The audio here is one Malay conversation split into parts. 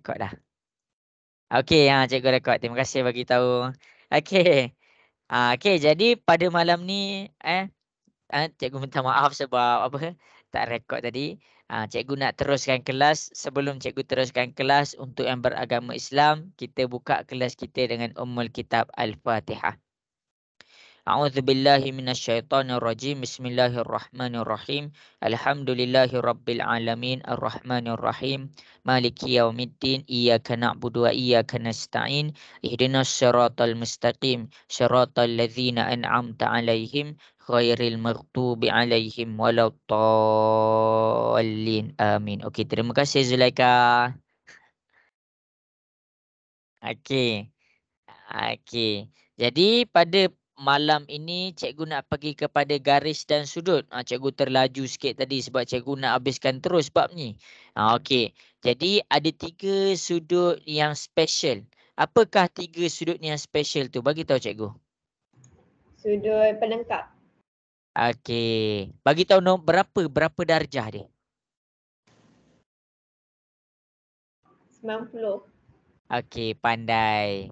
rekod dah. Okey, cikgu rekod. Terima kasih bagi tahu. Okey. Okey, jadi pada malam ni cikgu minta maaf sebab apa? Tak rekod tadi. Cikgu nak teruskan kelas. Sebelum cikgu teruskan kelas untuk yang beragama Islam, kita buka kelas kita dengan Ummul Kitab Al-Fatihah. A'udzubillahi minasyaitonirrajim. Bismillahirrahmanirrahim. Alhamdulillahirabbil alamin arrahmanirrahim. Maliki yaumiddin. Iyyaka na'budu wa iyyaka nasta'in. Ihdinas siratal mustaqim. Siratal ladzina an'amta 'alaihim ghairil maghdubi 'alaihim waladdallin. Amin. Okey, terima kasih Zulaika. Okey. Okey. Jadi pada malam ini cikgu nak pergi kepada garis dan sudut. Cikgu terlaju sikit tadi sebab cikgu nak habiskan terus bab ni. Okey. Jadi ada 3 sudut yang special. Apakah 3 sudut yang special tu? Bagi tahu cikgu. Sudut pelengkap. Okey. Bagi tahu berapa darjah dia? 90. Okey, pandai.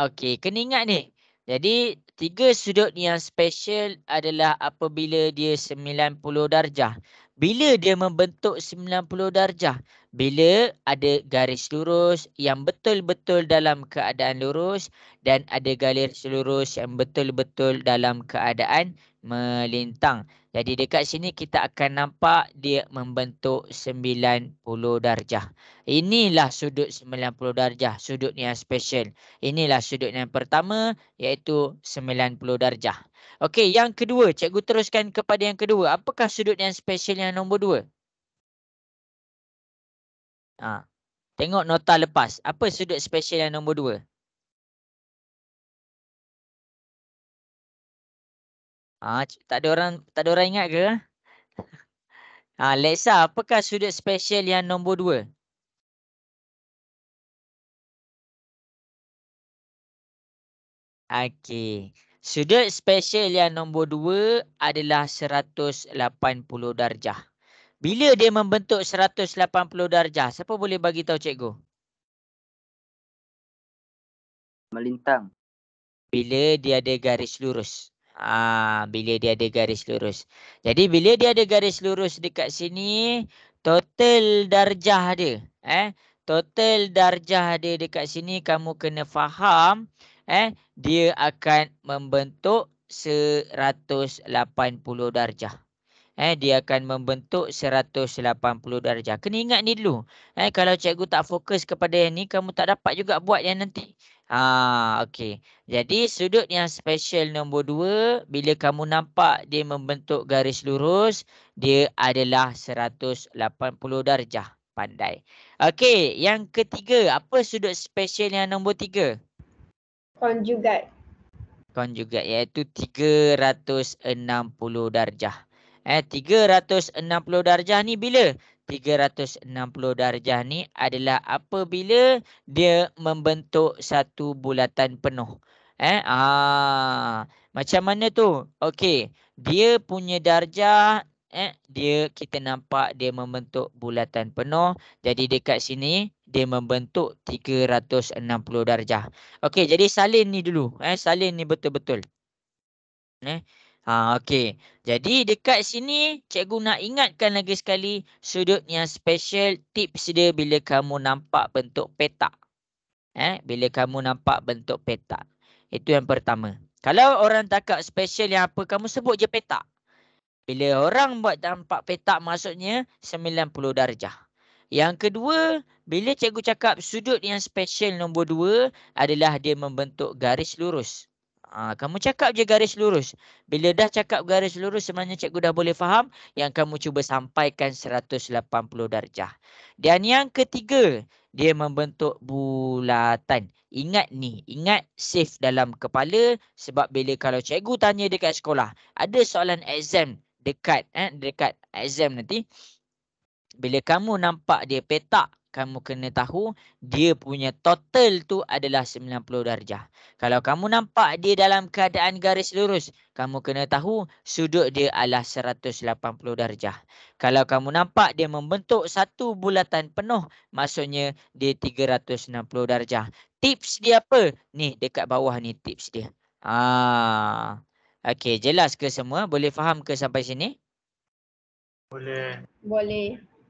Okey, kena ingat ni. Jadi 3 sudut yang special adalah apabila dia 90 darjah. Bila dia membentuk 90 darjah? Bila ada garis lurus yang betul-betul dalam keadaan lurus dan ada garis lurus yang betul-betul dalam keadaan melintang. Jadi dekat sini kita akan nampak dia membentuk 90 darjah. Inilah sudut 90 darjah, sudut yang special. Inilah sudut yang pertama iaitu 90 darjah. Okey, yang kedua, cikgu teruskan kepada yang kedua. Apakah sudut yang special yang nombor 2? Tengok nota lepas. Apa sudut special yang nombor 2? Tak ada orang ingat ke? Lexa, apakah sudut special yang nombor 2? Okey. Sudut special yang nombor 2 adalah 180 darjah. Bila dia membentuk 180 darjah? Siapa boleh bagi tahu cikgu? Melintang. Bila dia ada garis lurus. Bila dia ada garis lurus. Jadi bila dia ada garis lurus dekat sini, total darjah dia. Total darjah dia dekat sini kamu kena faham, dia akan membentuk 180 darjah. Dia akan membentuk 180 darjah. Kena ingat ni dulu. Kalau cikgu tak fokus kepada yang ni, kamu tak dapat juga buat yang nanti. Okey. Jadi sudut yang special nombor 2, bila kamu nampak dia membentuk garis lurus, dia adalah 180 darjah. Pandai. Okey, yang ketiga, apa sudut special yang nombor 3? Konjugat. Konjugat iaitu 360 darjah. 360 darjah ni bila? 360 darjah ni adalah apabila dia membentuk satu bulatan penuh. Macam mana tu? Okey, dia punya darjah kita nampak dia membentuk bulatan penuh. Jadi dekat sini dia membentuk 360 darjah. Okey, jadi salin ni dulu. Salin ni betul-betul. Okey. Jadi dekat sini cikgu nak ingatkan lagi sekali sudut yang special, tips dia bila kamu nampak bentuk petak. Bila kamu nampak bentuk petak. Itu yang pertama. Kalau orang cakap special yang apa, kamu sebut je petak. Bila orang buat nampak petak maksudnya 90 darjah. Yang kedua, bila cikgu cakap sudut yang special nombor 2 adalah dia membentuk garis lurus. Kamu cakap je garis lurus. Bila dah cakap garis lurus, sebenarnya cikgu dah boleh faham yang kamu cuba sampaikan 180 darjah. Dan yang ketiga, dia membentuk bulatan. Ingat ni, ingat save dalam kepala sebab bila kalau cikgu tanya dekat sekolah, ada soalan exam dekat exam nanti, bila kamu nampak dia petak kamu kena tahu dia punya total tu adalah 90 darjah. Kalau kamu nampak dia dalam keadaan garis lurus, kamu kena tahu sudut dia adalah 180 darjah. Kalau kamu nampak dia membentuk satu bulatan penuh, maksudnya dia 360 darjah. Tips dia apa? Ni dekat bawah ni tips dia. Okey, jelas ke semua? Boleh faham ke sampai sini? Boleh.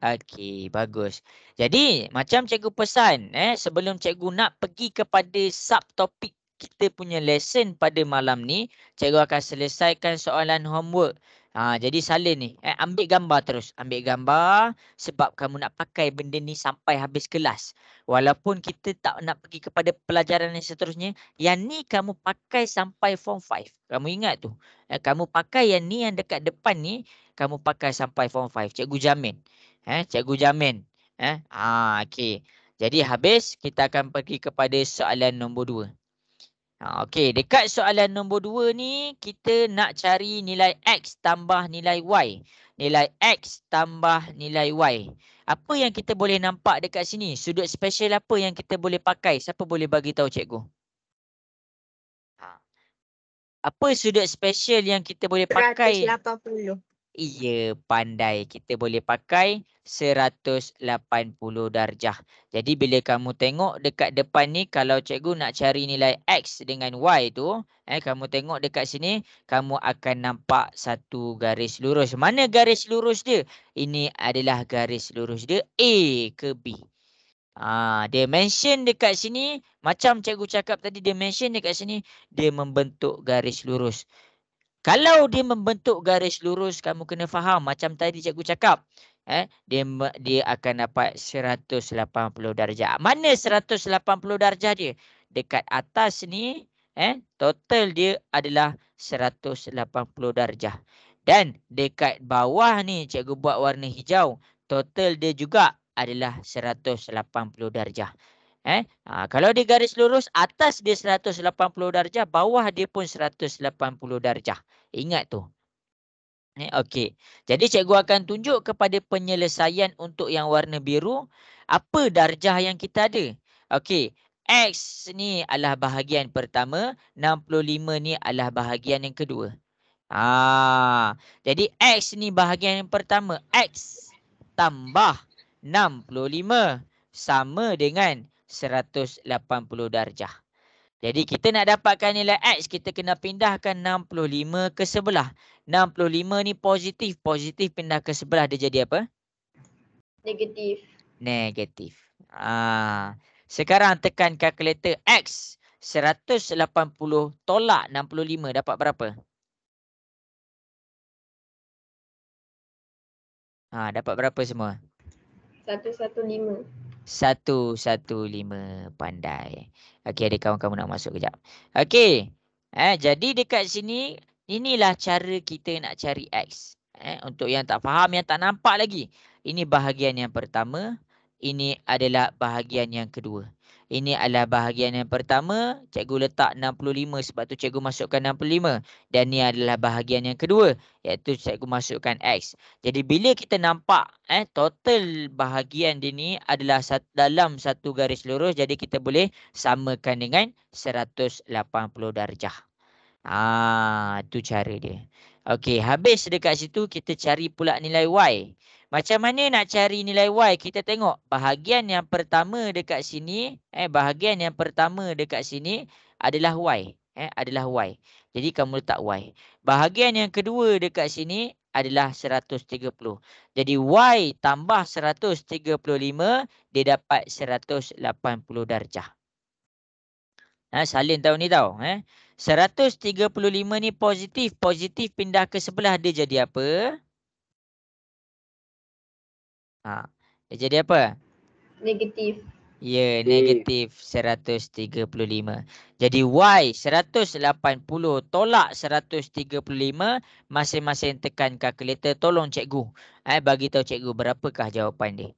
Okey, bagus. Jadi, macam cikgu pesan, sebelum cikgu nak pergi kepada subtopik kita punya lesson pada malam ni, cikgu akan selesaikan soalan homework. Jadi salin ni, ambil gambar terus. Ambil gambar sebab kamu nak pakai benda ni sampai habis kelas. Walaupun kita tak nak pergi kepada pelajaran yang seterusnya, yang ni kamu pakai sampai form 5. Kamu ingat tu. Kamu pakai yang ni yang dekat depan ni, kamu pakai sampai form 5. Cikgu jamin. Cikgu jamin. Okey. Jadi habis kita akan pergi kepada soalan nombor 2. Okey, dekat soalan nombor 2 ni kita nak cari nilai X tambah nilai Y. Nilai X tambah nilai Y. Apa yang kita boleh nampak dekat sini? Sudut special apa yang kita boleh pakai? Siapa boleh bagi tahu cikgu? Apa sudut special yang kita boleh pakai? 180. Iya, pandai. Kita boleh pakai 180 darjah. Jadi bila kamu tengok dekat depan ni, kalau cikgu nak cari nilai X dengan Y tu, kamu tengok dekat sini, kamu akan nampak satu garis lurus. Mana garis lurus dia? Ini adalah garis lurus dia A ke B. Dia mention dekat sini, macam cikgu cakap tadi, dia mention dekat sini, dia membentuk garis lurus. Kalau dia membentuk garis lurus, kamu kena faham macam tadi cikgu cakap. Dia akan dapat 180 darjah. Mana 180 darjah dia? Dekat atas ni, total dia adalah 180 darjah. Dan dekat bawah ni, cikgu buat warna hijau. Total dia juga adalah 180 darjah. Kalau dia garis lurus, atas dia 180 darjah, bawah dia pun 180 darjah. Ingat tu. Okey. Jadi cikgu akan tunjuk kepada penyelesaian untuk yang warna biru. Apa darjah yang kita ada? Okey. X ni adalah bahagian pertama. 65 ni adalah bahagian yang kedua. Jadi X ni bahagian yang pertama. X tambah 65 sama dengan 180 darjah. Jadi kita nak dapatkan nilai X, kita kena pindahkan 65 ke sebelah. 65 ni positif. Positif pindah ke sebelah, dia jadi apa? Negatif. Negatif. Sekarang tekan kalkulator X. 180 tolak 65 dapat berapa? Dapat berapa semua? 115. 115. Pandai. Okey, ada kawan kamu nak masuk kejap. Okey. Jadi dekat sini, inilah cara kita nak cari X. Untuk yang tak faham, yang tak nampak lagi. Ini bahagian yang pertama. Ini adalah bahagian yang kedua. Ini adalah bahagian yang pertama. Cikgu letak 65 sebab tu cikgu masukkan 65. Dan ini adalah bahagian yang kedua, iaitu cikgu masukkan X. Jadi bila kita nampak total bahagian dia ni adalah dalam satu garis lurus, jadi kita boleh samakan dengan 180 darjah. Itu cara dia. Okey, habis dekat situ kita cari pula nilai Y. Macam mana nak cari nilai Y? Kita tengok bahagian yang pertama dekat sini, bahagian yang pertama dekat sini adalah Y. Adalah Y. Jadi kamu letak Y. Bahagian yang kedua dekat sini adalah 130. Jadi Y tambah 135, dia dapat 180 darjah. Salin tahu ni tahu. 135 ni positif. Positif pindah ke sebelah, dia jadi apa? Dia jadi apa? Negatif. Ya, negatif 135. Jadi Y 180 tolak 135, masing-masing tekan kalkulator. Tolong cikgu bagi tahu cikgu berapakah jawapan dia.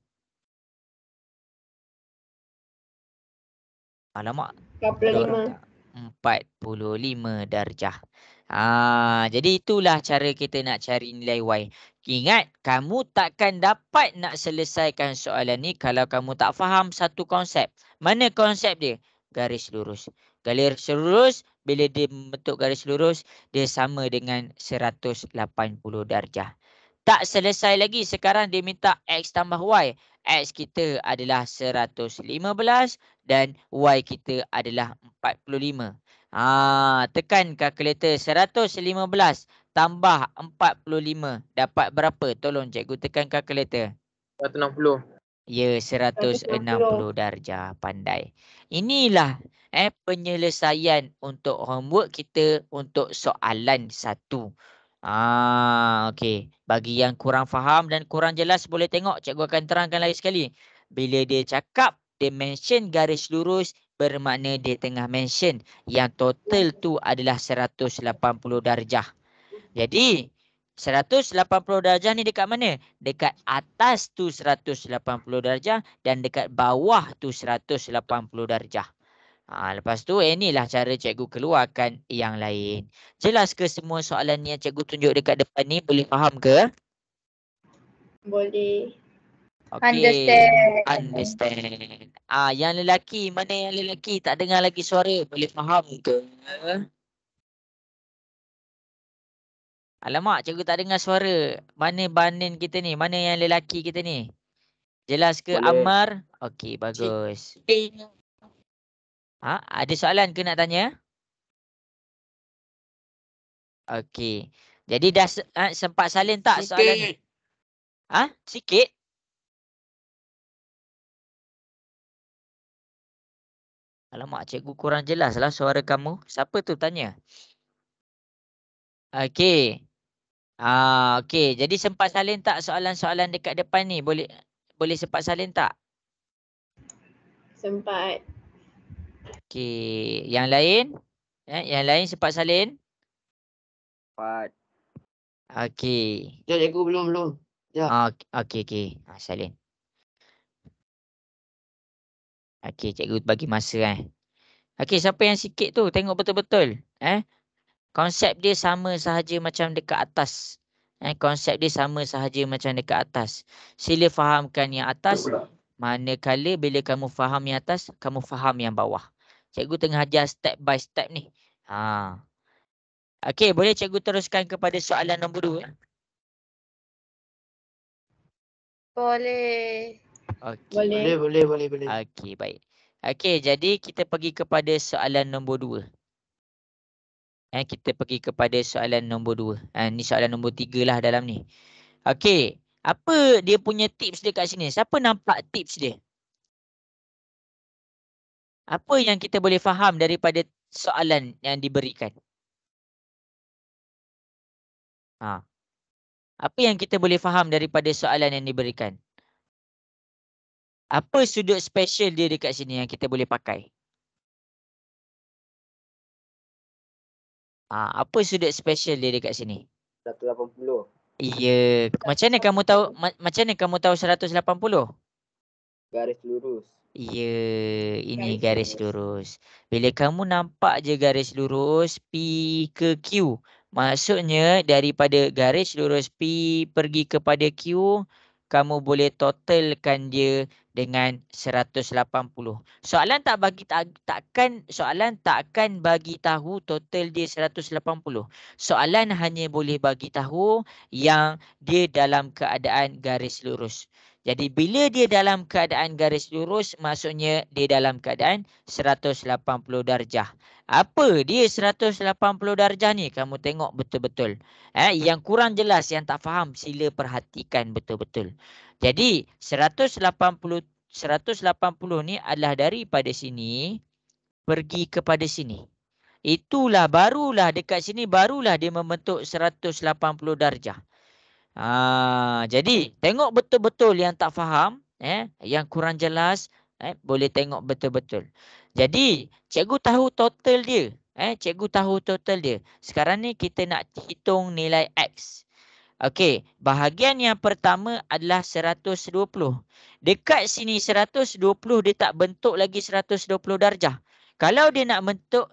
Alamak. 45. 45 darjah. Jadi itulah cara kita nak cari nilai Y. Ingat, kamu takkan dapat nak selesaikan soalan ni kalau kamu tak faham satu konsep. Mana konsep dia? Garis lurus. Garis lurus, bila dia membentuk garis lurus, dia sama dengan 180 darjah. Tak selesai lagi. Sekarang dia minta X tambah Y. X kita adalah 115 dan Y kita adalah 45. Tekan kalkulator. 115 tambah 45 dapat berapa? Tolong cikgu tekan kalkulator. 160. Ya, 160 darjah. Pandai. Inilah penyelesaian untuk homework kita untuk soalan 1. Okey. Bagi yang kurang faham dan kurang jelas boleh tengok. Cikgu akan terangkan lagi sekali. Bila dia cakap, dia mention garis lurus, bermakna dia tengah mention yang total tu adalah 180 darjah. Jadi 180 darjah ni dekat mana? Dekat atas tu 180 darjah dan dekat bawah tu 180 darjah. Lepas tu inilah cara cikgu keluarkan yang lain. Jelas ke semua soalan ni yang cikgu tunjuk dekat depan ni? Boleh faham ke? Boleh. Okey. Understand. Yang lelaki, mana yang lelaki tak dengar lagi suara? Boleh faham ke? Alamak, cikgu tak dengar suara. Mana banin kita ni? Mana yang lelaki kita ni? Jelas ke Boleh. Ammar? Okey, bagus. Ada soalan ke nak tanya? Okey. Jadi dah sempat salin tak soalan ni? Sikit? Alamak, cikgu kurang jelas lah suara kamu. Siapa tu tanya? Okey. Okey. Jadi sempat salin tak soalan-soalan dekat depan ni? Boleh sempat salin tak? Sempat. Okey. Yang lain? Yang lain sempat salin? Empat. Okey. Ya, cikgu belum. Ya. Okey. Salin. Okey, cikgu bagi masa Okey, siapa yang sikit tu? Tengok betul-betul. Konsep dia sama sahaja macam dekat atas. Konsep dia sama sahaja macam dekat atas. Sila fahamkan yang atas. Manakala bila kamu faham yang atas, kamu faham yang bawah. Cikgu tengah ajar step by step ni. Okey, boleh cikgu teruskan kepada soalan nombor 2? Boleh. Okey. Boleh. Okey, baik. Okey, jadi kita pergi kepada soalan nombor 2. Kita pergi kepada soalan nombor 2. Ni soalan nombor 3 lah dalam ni. Okey, apa dia punya tips dia kat sini? Siapa nampak tips dia? Apa yang kita boleh faham daripada soalan yang diberikan? Apa yang kita boleh faham daripada soalan yang diberikan? Apa sudut special dia dekat sini yang kita boleh pakai? Apa sudut special dia dekat sini? 180. Ya, macam mana kamu tahu 180? Garis lurus. Ya, ini garis lurus. Bila kamu nampak je garis lurus P ke Q, maksudnya daripada garis lurus P pergi kepada Q, kamu boleh totalkan dia dengan 180. Soalan takkan bagi tahu total dia 180. Soalan hanya boleh bagi tahu yang dia dalam keadaan garis lurus. Jadi bila dia dalam keadaan garis lurus, maksudnya dia dalam keadaan 180 darjah. Apa dia 180 darjah ni? Kamu tengok betul-betul. Yang kurang jelas, yang tak faham, sila perhatikan betul-betul. Jadi 180 ni adalah daripada sini pergi kepada sini. Barulah dekat sini barulah dia membentuk 180 darjah. Jadi tengok betul-betul yang tak faham, yang kurang jelas, boleh tengok betul-betul. Jadi cikgu tahu total dia. Cikgu tahu total dia. Sekarang ni kita nak hitung nilai X. Okey, bahagian yang pertama adalah 120. Dekat sini 120 dia tak bentuk lagi 120 darjah. Kalau dia nak membentuk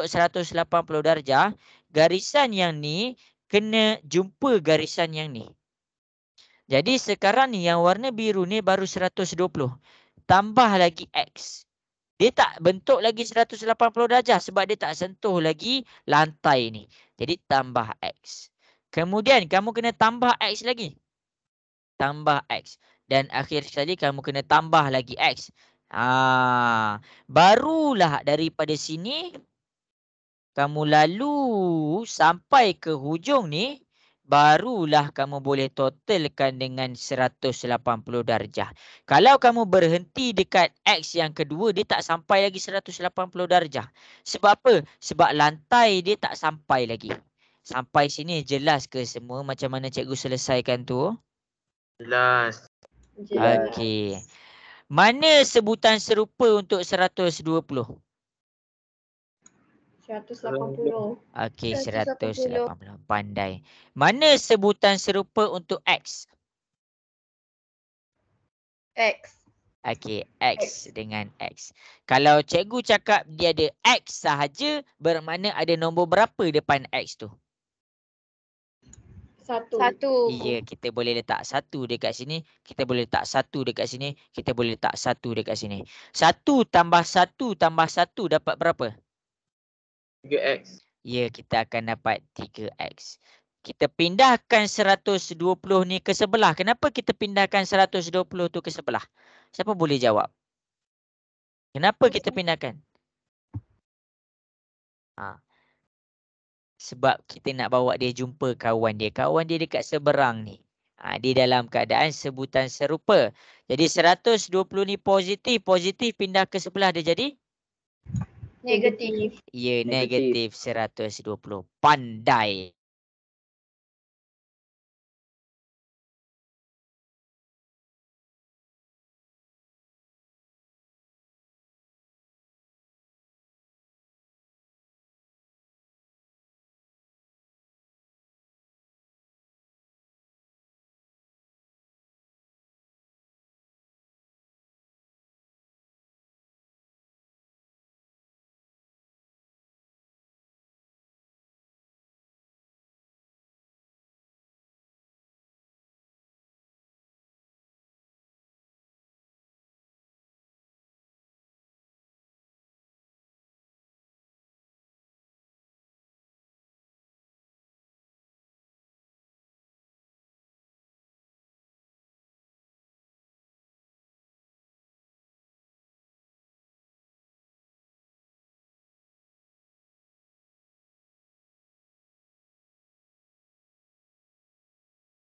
180 darjah, garisan yang ni kena jumpa garisan yang ni. Jadi sekarang ni yang warna biru ni baru 120. Tambah lagi X. Dia tak bentuk lagi 180 darjah sebab dia tak sentuh lagi lantai ni. Jadi tambah X. Kemudian kamu kena tambah X lagi. Tambah X. Dan akhir sekali kamu kena tambah lagi X. Barulah daripada sini kamu lalu sampai ke hujung ni. Barulah kamu boleh totalkan dengan 180 darjah. Kalau kamu berhenti dekat X yang kedua, dia tak sampai lagi 180 darjah. Sebab apa? Sebab lantai dia tak sampai lagi. Sampai sini jelas ke semua macam mana cikgu selesaikan tu? Jelas. Jelas. Okey. Mana sebutan serupa untuk 120? 180. Okey, 180. 180. Pandai. Mana sebutan serupa untuk X? X. Okey, X dengan X. Kalau cikgu cakap dia ada X sahaja, bermakna ada nombor berapa depan X tu? 1. Ya, kita boleh letak 1 dekat sini. Kita boleh letak 1 dekat sini. Kita boleh letak 1 dekat sini. 1 tambah 1 tambah 1 dapat berapa? 3X. Ya, kita akan dapat 3X. Kita pindahkan 120 ni ke sebelah. Kenapa kita pindahkan 120 tu ke sebelah? Siapa boleh jawab? Kenapa kita pindahkan? Sebab kita nak bawa dia jumpa kawan dia. Kawan dia dekat seberang ni. Dia dalam keadaan sebutan serupa. Jadi 120 ni positif. Positif pindah ke sebelah dia jadi? Negatif. Ya, Negatif. negatif 120. Pandai.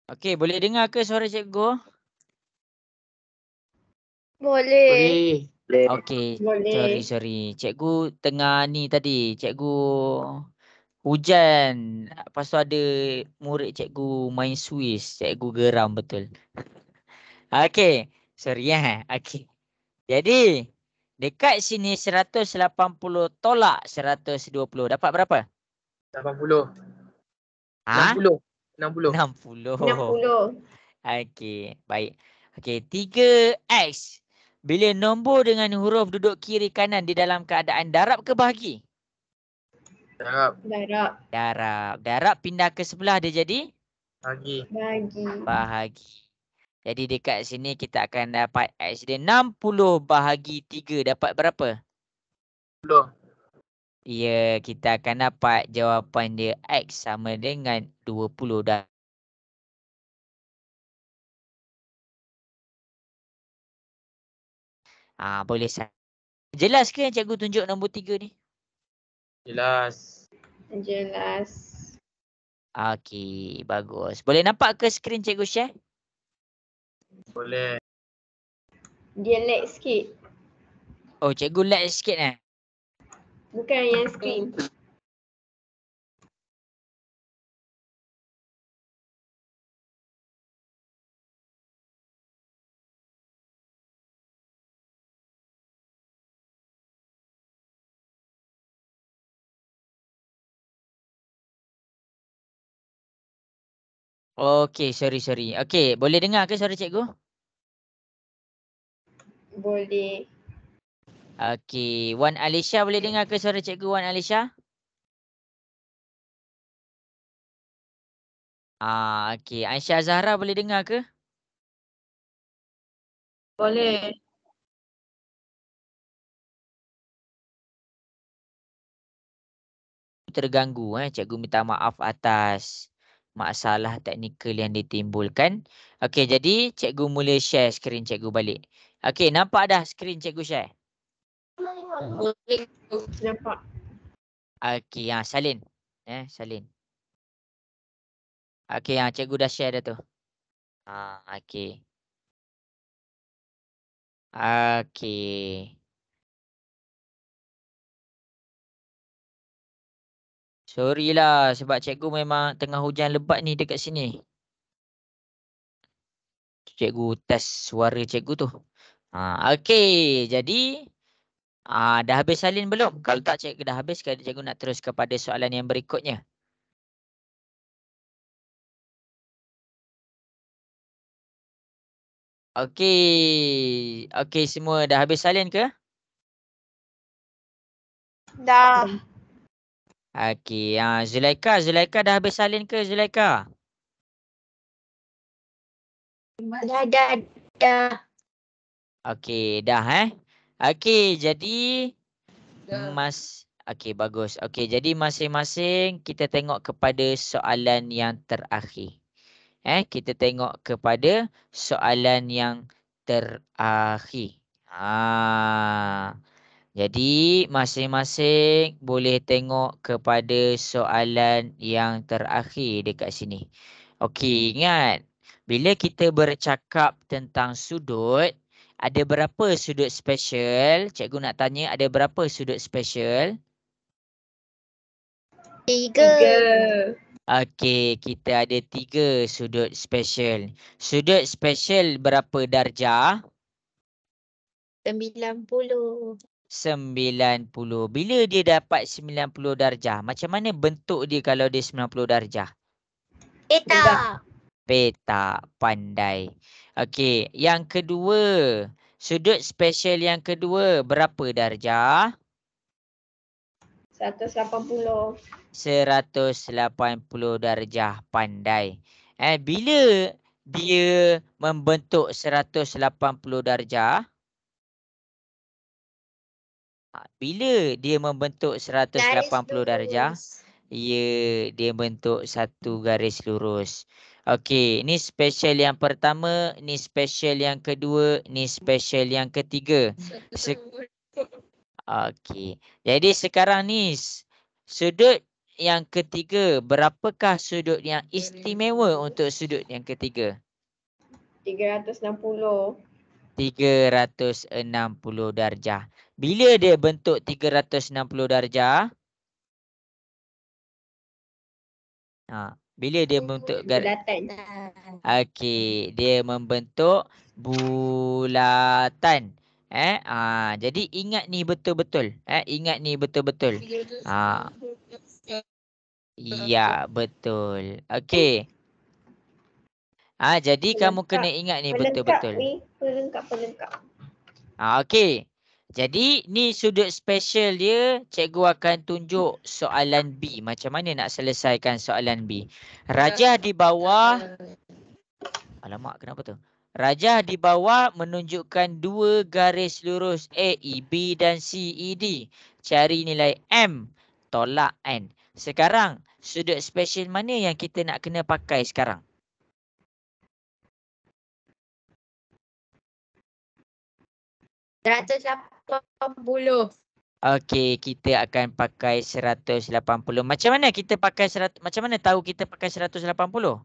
Okey, boleh dengar ke suara cikgu? Boleh. Boleh. Okey, Boleh. sorry. Cikgu tengah ni tadi. Cikgu hujan. Lepas tu ada murid cikgu main Swiss. Cikgu geram betul. Okey, sorry ya. Okey. Jadi, dekat sini 180 tolak 120. Dapat berapa? 80. Ha? 60. 60. 60. 60. Okey, baik. Okey, 3X. Bila nombor dengan huruf duduk kiri kanan di dalam keadaan darab ke bahagi? Darab. Darab. Darab. Darab pindah ke sebelah dia jadi? Bagi. Bagi. Bahagi. Jadi dekat sini kita akan dapat X dia 60 bahagi 3. Dapat berapa? 10. Ya, kita akan dapat jawapan dia X sama dengan 20 dah. Boleh. Jelas ke yang cikgu tunjuk nombor 3 ni? Jelas. Jelas. Okey, bagus. Boleh nampak ke skrin cikgu share? Boleh. Dia lag sikit. Oh, cikgu lag sikit eh. Bukan yang screen. Okey, sorry. Okey, boleh dengar ke suara cikgu? Boleh. Okey, Wan Alisha boleh dengar ke suara cikgu Wan Alisha? Okey. Aisyah Zahra boleh dengar ke? Boleh. Terganggu. Cikgu minta maaf atas masalah teknikal yang ditimbulkan. Okey, jadi cikgu mula share skrin cikgu balik. Okey, nampak dah skrin cikgu share? Nampak. Okey, salin. Salin. Okey, cikgu dah share dah tu. Okey. Okey. Sorry lah sebab cikgu memang tengah hujan lebat ni dekat sini. Cikgu test suara cikgu tu. Okey, jadi dah habis salin belum? Kalau tak cikgu dah habis, cikgu nak terus kepada soalan yang berikutnya. Okey. Okey semua dah habis salin ke? Dah. Okey, Zulaika dah habis salin ke Zulaika? Dah. Okey, dah Okey, jadi okey bagus. Okey, jadi masing-masing kita tengok kepada soalan yang terakhir. Kita tengok kepada soalan yang terakhir. Jadi masing-masing boleh tengok kepada soalan yang terakhir dekat sini. Okey, ingat bila kita bercakap tentang sudut, ada berapa sudut special? Cikgu nak tanya ada berapa sudut special? 3. Okey, kita ada 3 sudut special. Sudut special berapa darjah? 90. 90. Bila dia dapat 90 darjah? Macam mana bentuk dia kalau dia 90 darjah? Peta. Petak. Pandai. Okey, yang kedua. Sudut special yang kedua berapa darjah? 180. 180 darjah. Pandai. Bila dia membentuk 180 darjah? Bila dia membentuk 180 darjah? Ya, dia bentuk satu garis lurus. Okey, ni special yang pertama, ni special yang kedua, ni special yang ketiga. Okey. Jadi sekarang ni sudut yang ketiga, berapakah sudut yang istimewa untuk sudut yang ketiga? 360. 360 darjah. Bila dia bentuk 360 darjah? Bila dia bentuk Bulatan. Okey, dia membentuk bulatan. Jadi ingat ni betul-betul. Ingat ni betul-betul. Ya, betul. Okey. Jadi kamu kena ingat ni betul-betul. Pelengkap. Okey. Jadi ni sudut special dia, cikgu akan tunjuk soalan B. Macam mana nak selesaikan soalan B. Rajah di bawah. Alamak, kenapa tu? Rajah di bawah menunjukkan 2 garis lurus A, E, B dan C, E, D. Cari nilai M, tolak N. Sekarang, sudut special mana yang kita nak kena pakai sekarang? Okey, kita akan pakai 180. Macam mana kita pakai macam mana tahu kita pakai 180?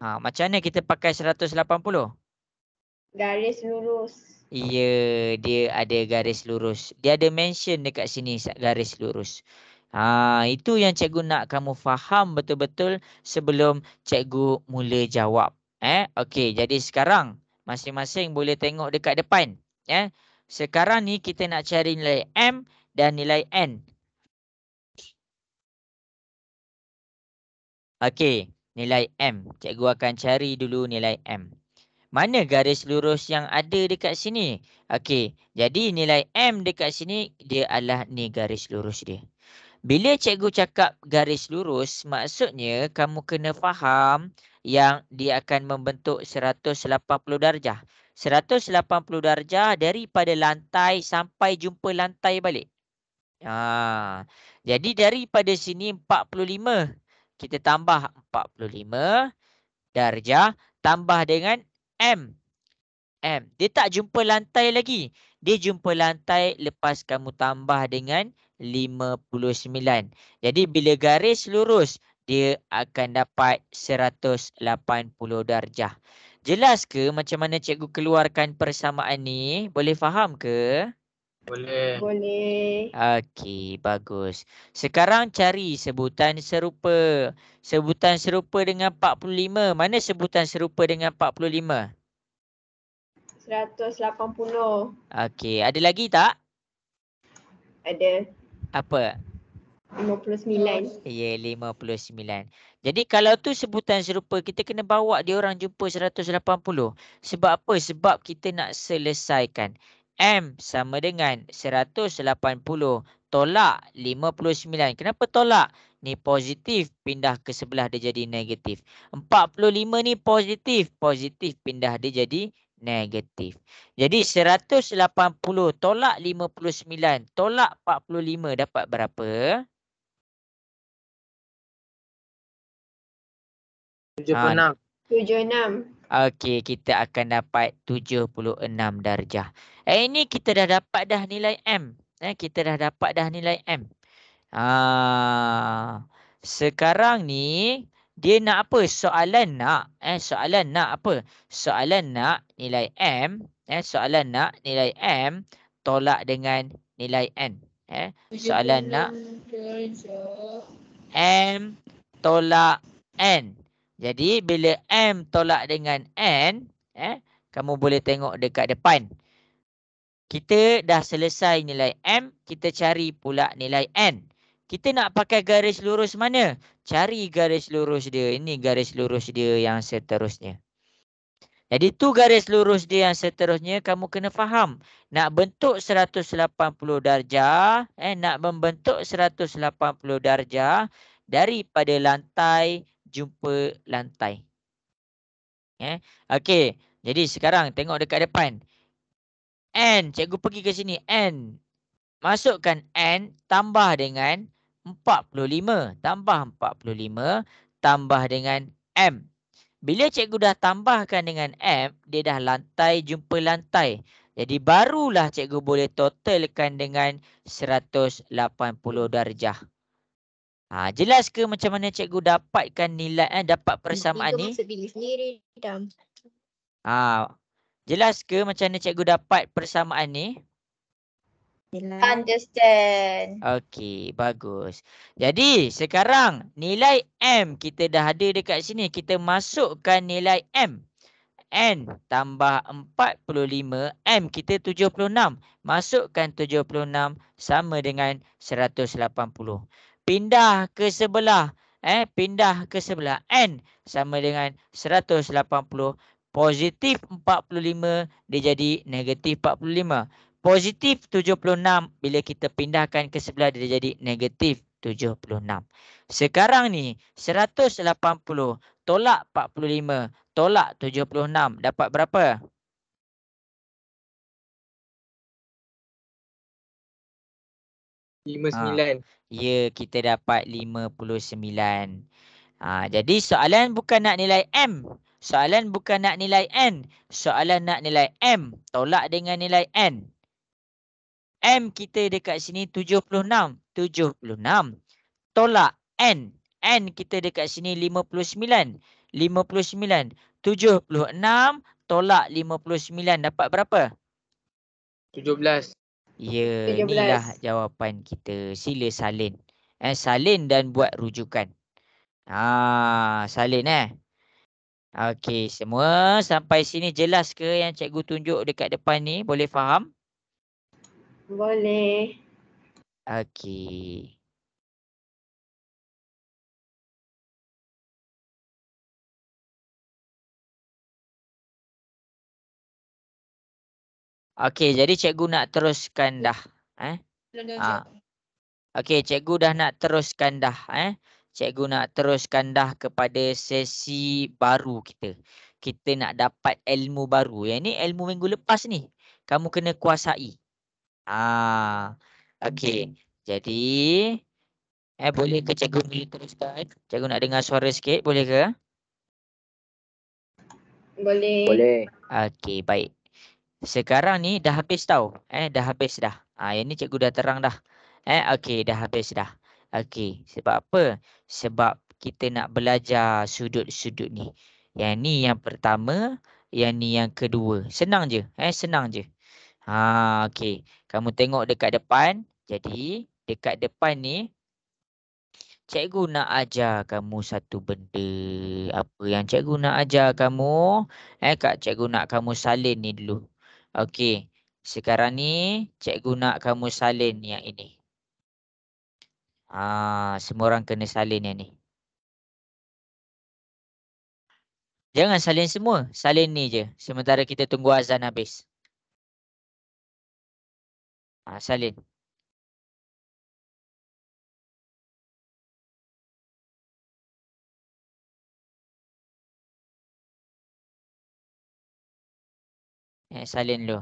Macam mana kita pakai 180? Garis lurus. Ya, dia ada garis lurus. Dia ada mention dekat sini garis lurus. Itu yang cikgu nak kamu faham betul-betul sebelum cikgu mula jawab. Okey, jadi sekarang masing-masing boleh tengok dekat depan. Sekarang ni kita nak cari nilai M dan nilai N. Okey, nilai M. Cikgu akan cari dulu nilai M. Mana garis lurus yang ada dekat sini? Okey, jadi nilai M dekat sini dia adalah ni garis lurus dia. Bila cikgu cakap garis lurus, maksudnya kamu kena faham yang dia akan membentuk 180 darjah. 180 darjah daripada lantai sampai jumpa lantai balik. Jadi daripada sini 45. Kita tambah 45 darjah tambah dengan M. Dia tak jumpa lantai lagi. Dia jumpa lantai lepas kamu tambah dengan 59. Jadi bila garis lurus, dia akan dapat 180 darjah. Jelas ke macam mana cikgu keluarkan persamaan ni? Boleh faham ke? Boleh. Boleh. Okey, bagus. Sekarang cari sebutan serupa. Sebutan serupa dengan 45. Mana sebutan serupa dengan 45? 180. Okey, ada lagi tak? Ada Apa? 59. Ya, 59. Jadi kalau tu sebutan serupa, kita kena bawa dia orang jumpa 180. Sebab apa? Sebab kita nak selesaikan. M sama dengan 180 tolak 59. Kenapa tolak? Ni positif, pindah ke sebelah dia jadi negatif. 45 ni positif, positif pindah dia jadi negatif. Jadi 180 tolak 59 tolak 45 dapat berapa? 76. 76. Okey, kita akan dapat 76 darjah. Ini kita dah dapat dah nilai M. Kita dah dapat dah nilai M. Sekarang ni dia nak apa? Soalan nak apa? Soalan nak nilai M. Soalan nak nilai M tolak dengan nilai N. Soalan nak M tolak N. Jadi bila M tolak dengan N, kamu boleh tengok dekat depan. Kita dah selesai nilai M, kita cari pula nilai N. Kita nak pakai garis lurus mana? Cari garis lurus dia. Ini garis lurus dia yang seterusnya. Jadi tu garis lurus dia yang seterusnya kamu kena faham. Nak bentuk 180 darjah, nak membentuk 180 darjah daripada lantai jumpa lantai. Okey. Jadi sekarang tengok dekat depan. N, cikgu pergi ke sini. N. Masukkan N tambah dengan 45. Tambah 45 tambah dengan M. Bila cikgu dah tambahkan dengan M, dia dah lantai jumpa lantai. Jadi barulah cikgu boleh totalkan dengan 180 darjah. Jelas ke macam mana cikgu dapatkan nilai dapat persamaan ni? Masuk bilik sendiri, Dam. Jelas ke macam mana cikgu dapat persamaan ni? Understand. Okey, bagus. Jadi sekarang nilai M kita dah ada dekat sini. Kita masukkan nilai M. N tambah 45, M kita 76. Masukkan 76 sama dengan 180. Pindah ke sebelah. Pindah ke sebelah. N sama dengan 180. Positif 45 dia jadi negatif 45. Positif 76 bila kita pindahkan ke sebelah dia jadi negatif 76. Sekarang ni 180 tolak 45 tolak 76 dapat berapa? Ya, kita dapat 59. Jadi soalan bukan nak nilai M. Soalan bukan nak nilai N. Soalan nak nilai M tolak dengan nilai N. M kita dekat sini 76. 76. Tolak N. N kita dekat sini 59. 59. 76 tolak 59 dapat berapa? 17. Ya, 17. inilah jawapan kita. Sila salin. Salin dan buat rujukan. Salin Okey, semua sampai sini jelas ke yang cikgu tunjuk dekat depan ni? Boleh faham? Boleh. Okey. Okey, jadi cikgu nak teruskan dah. Okey, cikgu dah nak teruskan dah. Cikgu nak teruskan dah kepada sesi baru kita. Kita nak dapat ilmu baru. Yang ni ilmu minggu lepas ni. Kamu kena kuasai. Okey. Jadi, boleh ke cikgu boleh teruskan? Cikgu nak dengar suara sikit, boleh ke? Boleh. Boleh. Okey, baik. Sekarang ni dah habis tau. Dah habis dah. Yang ni cikgu dah terang dah. Okey, dah habis dah. Okey, sebab apa? Sebab kita nak belajar sudut-sudut ni. Yang ni yang pertama, yang ni yang kedua. Senang je. Senang je. Okey. Kamu tengok dekat depan. Jadi, dekat depan ni, cikgu nak ajar kamu satu benda. Apa yang cikgu nak ajar kamu? Cikgu nak kamu salin ni dulu. Okey. Sekarang ni, cikgu nak kamu salin yang ini. Semua orang kena salin yang ni. Jangan salin semua. Salin ni je. Sementara kita tunggu azan habis. Salin. Salin dulu.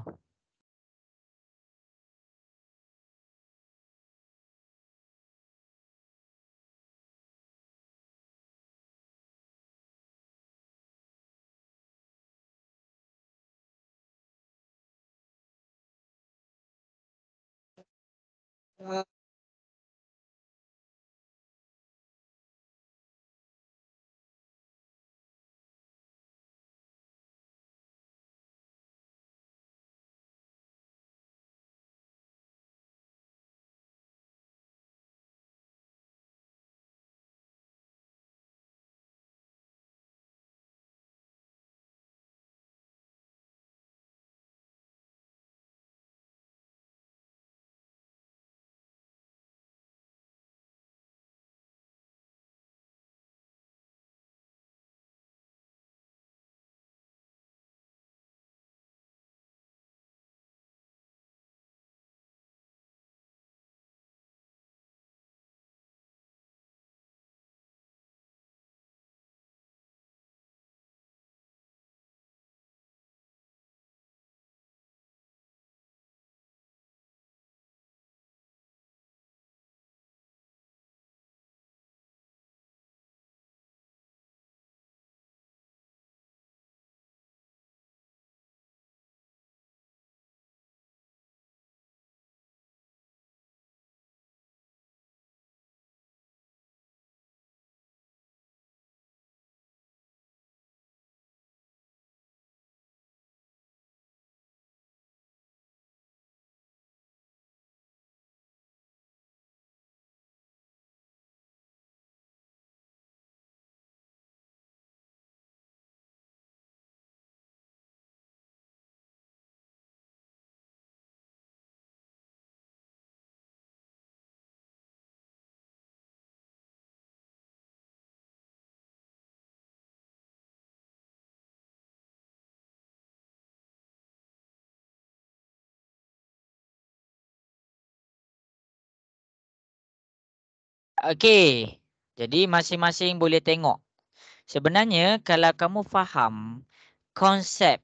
Okey. Jadi masing-masing boleh tengok. Sebenarnya kalau kamu faham konsep.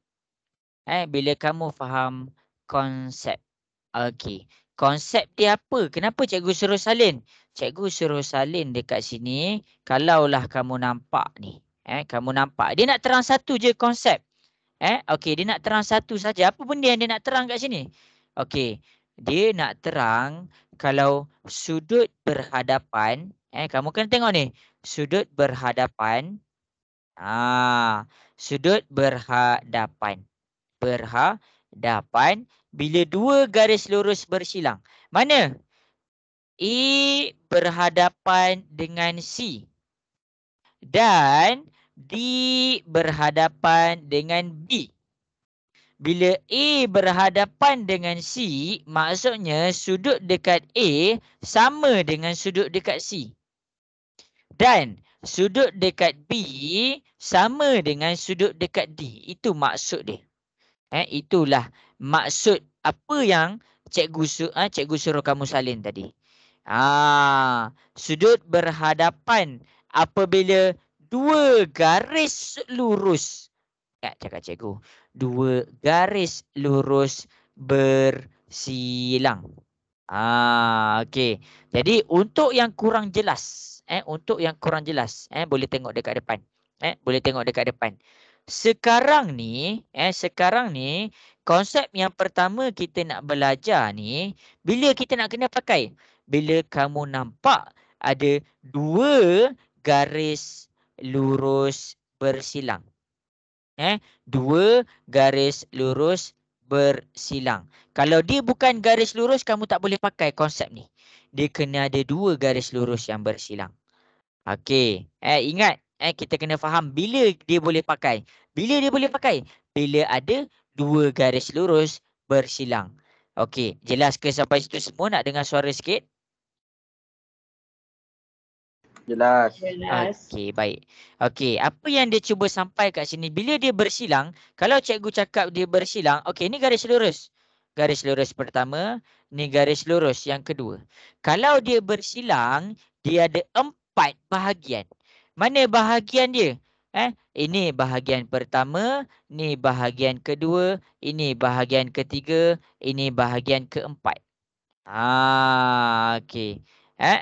Bila kamu faham konsep. Okey. Konsep dia apa? Kenapa cikgu suruh salin? Cikgu suruh salin dekat sini. Kalaulah kamu nampak ni. Kamu nampak. Dia nak terang satu je konsep. Okey. Dia nak terang satu saja. Apa benda yang dia nak terang kat sini? Okey. Dia nak terang kalau sudut berhadapan. Kamu kena tengok ni. Sudut berhadapan. Sudut berhadapan. Berhadapan bila dua garis lurus bersilang. Mana? A berhadapan dengan C. Dan D berhadapan dengan B. Bila A berhadapan dengan C, maksudnya sudut dekat A sama dengan sudut dekat C. Dan sudut dekat B sama dengan sudut dekat D. Itu maksud dia. Itulah maksud apa yang cikgu suruh kamu salin tadi. Sudut berhadapan apabila dua garis lurus. Cakap cikgu. Dua garis lurus bersilang. Okey. Jadi untuk yang kurang jelas, boleh tengok dekat depan. Boleh tengok dekat depan. Sekarang ni, konsep yang pertama kita nak belajar ni, bila kita nak kena pakai? Bila kamu nampak ada dua garis lurus bersilang. Dua garis lurus bersilang. Kalau dia bukan garis lurus, kamu tak boleh pakai konsep ni. Dia kena ada dua garis lurus yang bersilang. Okey. Ingat, kita kena faham bila dia boleh pakai. Bila dia boleh pakai? Bila ada dua garis lurus bersilang. Okey. Jelas ke sampai situ semua? Nak dengar suara sikit? Jelas. Okey, baik. Okey, apa yang dia cuba sampai kat sini, bila dia bersilang, kalau cikgu cakap dia bersilang, okey, ni garis lurus. Garis lurus pertama, ni garis lurus yang kedua. Kalau dia bersilang, dia ada 4 bahagian. Mana bahagian dia? Ini bahagian pertama, ni bahagian kedua, ini bahagian ketiga, ini bahagian keempat. Okey.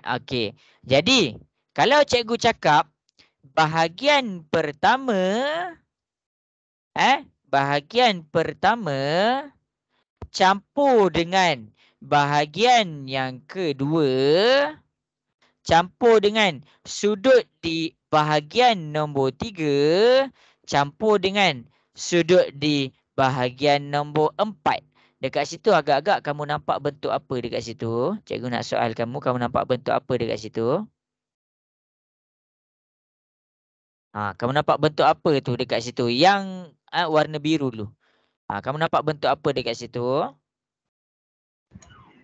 Okey. Jadi, kalau cikgu cakap bahagian pertama campur dengan bahagian yang kedua, campur dengan sudut di bahagian nombor 3, campur dengan sudut di bahagian nombor 4. Dekat situ agak-agak kamu nampak bentuk apa dekat situ? Cikgu nak soal kamu nampak bentuk apa dekat situ? Kamu nampak bentuk apa tu dekat situ? Yang warna biru dulu. Kamu nampak bentuk apa dekat situ?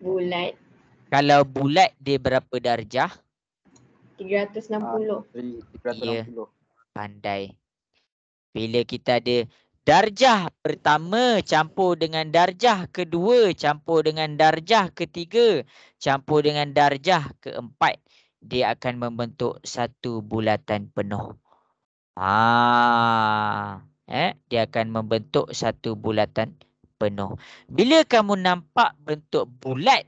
Bulat. Kalau bulat dia berapa darjah? 360. 360. Ya, pandai. Bila kita ada darjah pertama campur dengan darjah kedua, campur dengan darjah ketiga, campur dengan darjah keempat, dia akan membentuk satu bulatan penuh. Dia akan membentuk satu bulatan penuh. Bila kamu nampak bentuk bulat,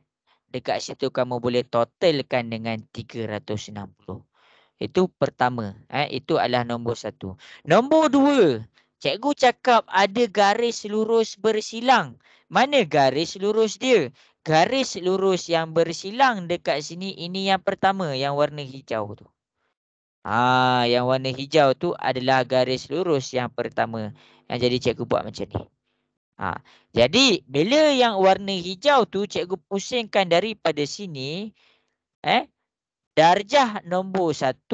dekat situ kamu boleh totalkan dengan 360. Itu pertama. Itu adalah nombor 1. Nombor 2, cikgu cakap ada garis lurus bersilang. Mana garis lurus dia? Garis lurus yang bersilang dekat sini, ini yang pertama, yang warna hijau tu. Yang warna hijau tu adalah garis lurus yang pertama. Yang jadi cikgu buat macam ni. Jadi bila yang warna hijau tu cikgu pusingkan daripada sini, darjah nombor 1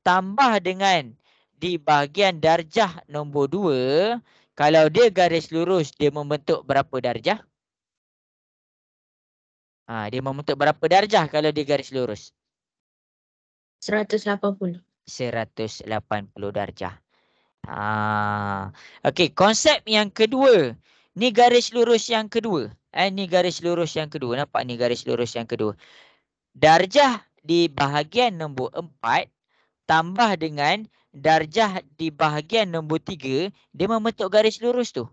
tambah dengan di bahagian darjah nombor 2, kalau dia garis lurus, dia membentuk berapa darjah? Dia membentuk berapa darjah kalau dia garis lurus? 180. 180 darjah. Okey, konsep yang kedua. Ni garis lurus yang kedua. Ni garis lurus yang kedua. Nampak ni garis lurus yang kedua. Darjah di bahagian nombor 4 tambah dengan darjah di bahagian nombor 3, dia membentuk garis lurus tu.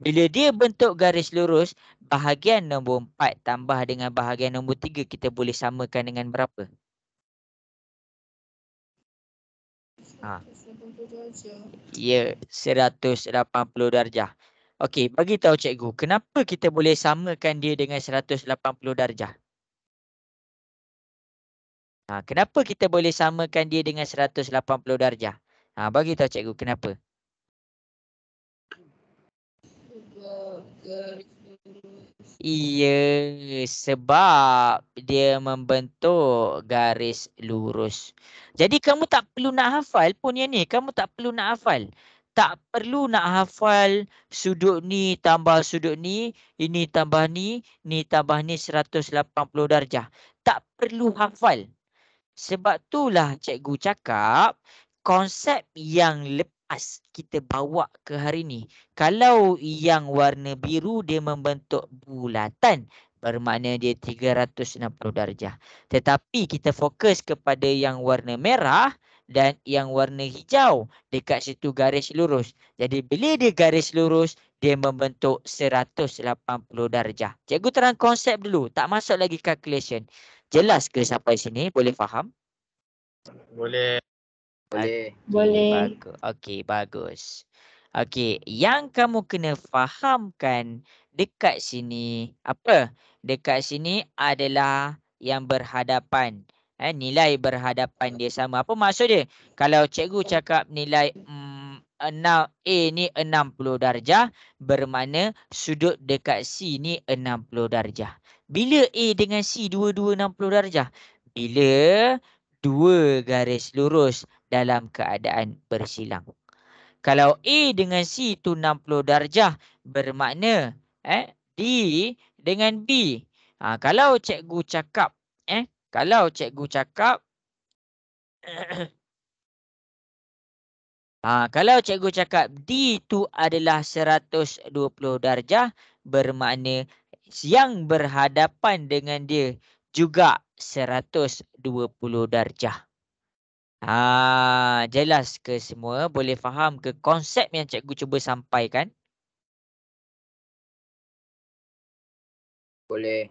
Bila dia bentuk garis lurus, bahagian nombor 4 tambah dengan bahagian nombor 3, kita boleh samakan dengan berapa? Ya, 180 darjah. Okey, bagi tahu cikgu, kenapa kita boleh samakan dia dengan 180 darjah? Kenapa kita boleh samakan dia dengan 180 darjah? Bagi tahu cikgu, kenapa? Iya, sebab dia membentuk garis lurus. Jadi kamu tak perlu nak hafal pun yang ni. Kamu tak perlu nak hafal. Tak perlu nak hafal sudut ni tambah sudut ni, ini tambah ni tambah ni 180 darjah. Tak perlu hafal. Sebab itulah cikgu cakap konsep yang lepas kita bawa ke hari ni. Kalau yang warna biru dia membentuk bulatan. Bermakna dia 360 darjah. Tetapi kita fokus kepada yang warna merah dan yang warna hijau. Dekat situ garis lurus. Jadi bila dia garis lurus, dia membentuk 180 darjah. Cikgu terang konsep dulu. Tak masuk lagi calculation. Jelas ke sampai sini? Boleh faham? Boleh. Boleh. Boleh. Okey, bagus. Okey, yang kamu kena fahamkan dekat sini apa? Dekat sini adalah yang berhadapan. Nilai berhadapan dia sama. Apa maksud dia? Kalau cikgu cakap nilai 6 A ni 60 darjah, bermakna sudut dekat C ni 60 darjah. Bila A dengan C dua-dua 60 darjah? Bila dua garis lurus dalam keadaan bersilang. Kalau A dengan C tu 60 darjah, bermakna D dengan B. Kalau cikgu cakap kalau cikgu cakap D tu adalah 120 darjah, bermakna yang berhadapan dengan dia juga 120 darjah. Jelas ke semua? Boleh faham ke konsep yang cikgu cuba sampaikan? Boleh.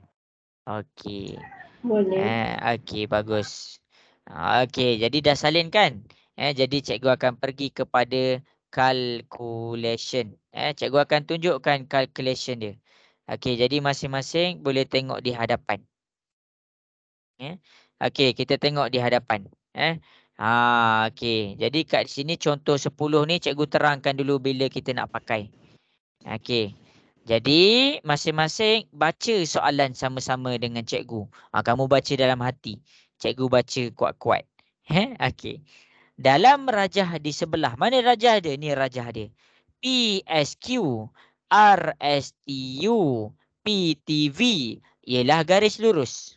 Okey. Boleh. Okey, bagus. Okey, jadi dah salin kan? Jadi cikgu akan pergi kepada calculation. Cikgu akan tunjukkan calculation dia. Okey, jadi masing-masing boleh tengok di hadapan. Okey, kita tengok di hadapan. Okey. Jadi kat sini contoh 10 ni cikgu terangkan dulu bila kita nak pakai. Okey. Jadi masing-masing baca soalan sama-sama dengan cikgu. Kamu baca dalam hati. Cikgu baca kuat-kuat. Okey. Dalam rajah di sebelah. Mana rajah dia? Ni rajah dia. PSQ, RSTU, PTV ialah garis lurus.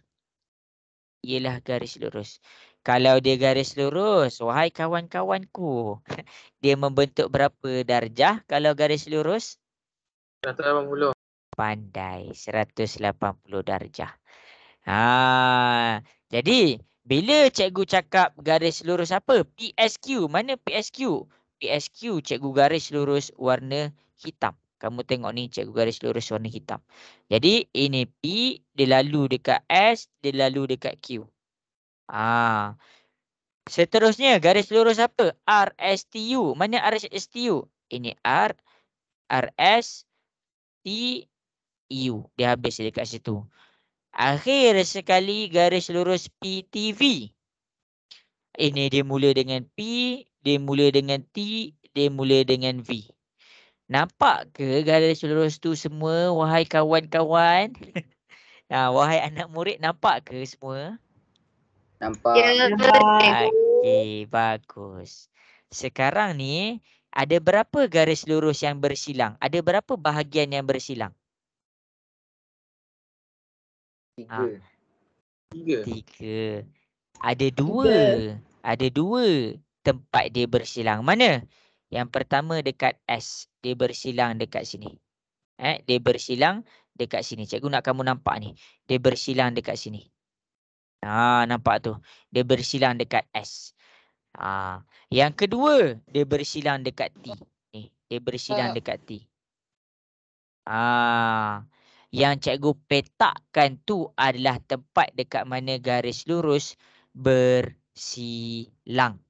Kalau dia garis lurus, wahai kawan-kawanku, dia membentuk berapa darjah kalau garis lurus? 180. Pandai, 180 darjah. Jadi bila cikgu cakap garis lurus apa? PSQ. Mana PSQ? PSQ cikgu garis lurus warna hitam. Kamu tengok ni cikgu garis lurus warna hitam. Jadi ini P, dia lalu dekat S, dia lalu dekat Q. Seterusnya garis lurus apa? RSTU. Mana RSTU? Ini R, RSTU. Dia habis dekat situ. Akhir sekali garis lurus PTV. Ini dia mula dengan P, dia mula dengan T, dia mula dengan V. Nampak ke garis lurus tu semua, wahai kawan-kawan? Wahai anak murid, nampak ke semua? Nampak. Okey, bagus. Sekarang ni ada berapa garis lurus yang bersilang? Ada berapa bahagian yang bersilang? 3. 3. Ada 2. Ada 2 tempat dia bersilang. Mana? Yang pertama dekat S. Dia bersilang dekat sini. Dia bersilang dekat sini. Cikgu nak kamu nampak ni. Dia bersilang dekat sini. Nampak tu. Dia bersilang dekat S. Yang kedua, dia bersilang dekat T. Ni, dia bersilang dekat T. Yang cikgu petakkan tu adalah tempat dekat mana garis lurus bersilang.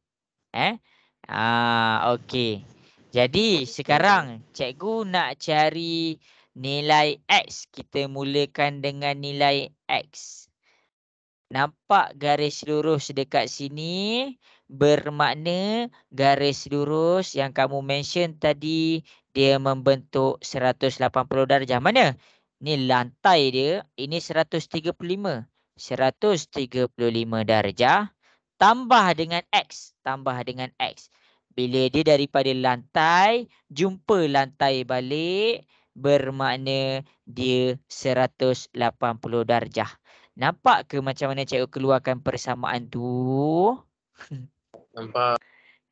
Okey. Jadi sekarang cikgu nak cari nilai X. Kita mulakan dengan nilai X. Nampak garis lurus dekat sini, bermakna garis lurus yang kamu mention tadi dia membentuk 180 darjah. Mana? Ni lantai dia, ini 135. 135 darjah tambah dengan X. Bila dia daripada lantai, jumpa lantai balik, bermakna dia 180 darjah. Nampak ke macam mana cikgu keluarkan persamaan tu? Nampak.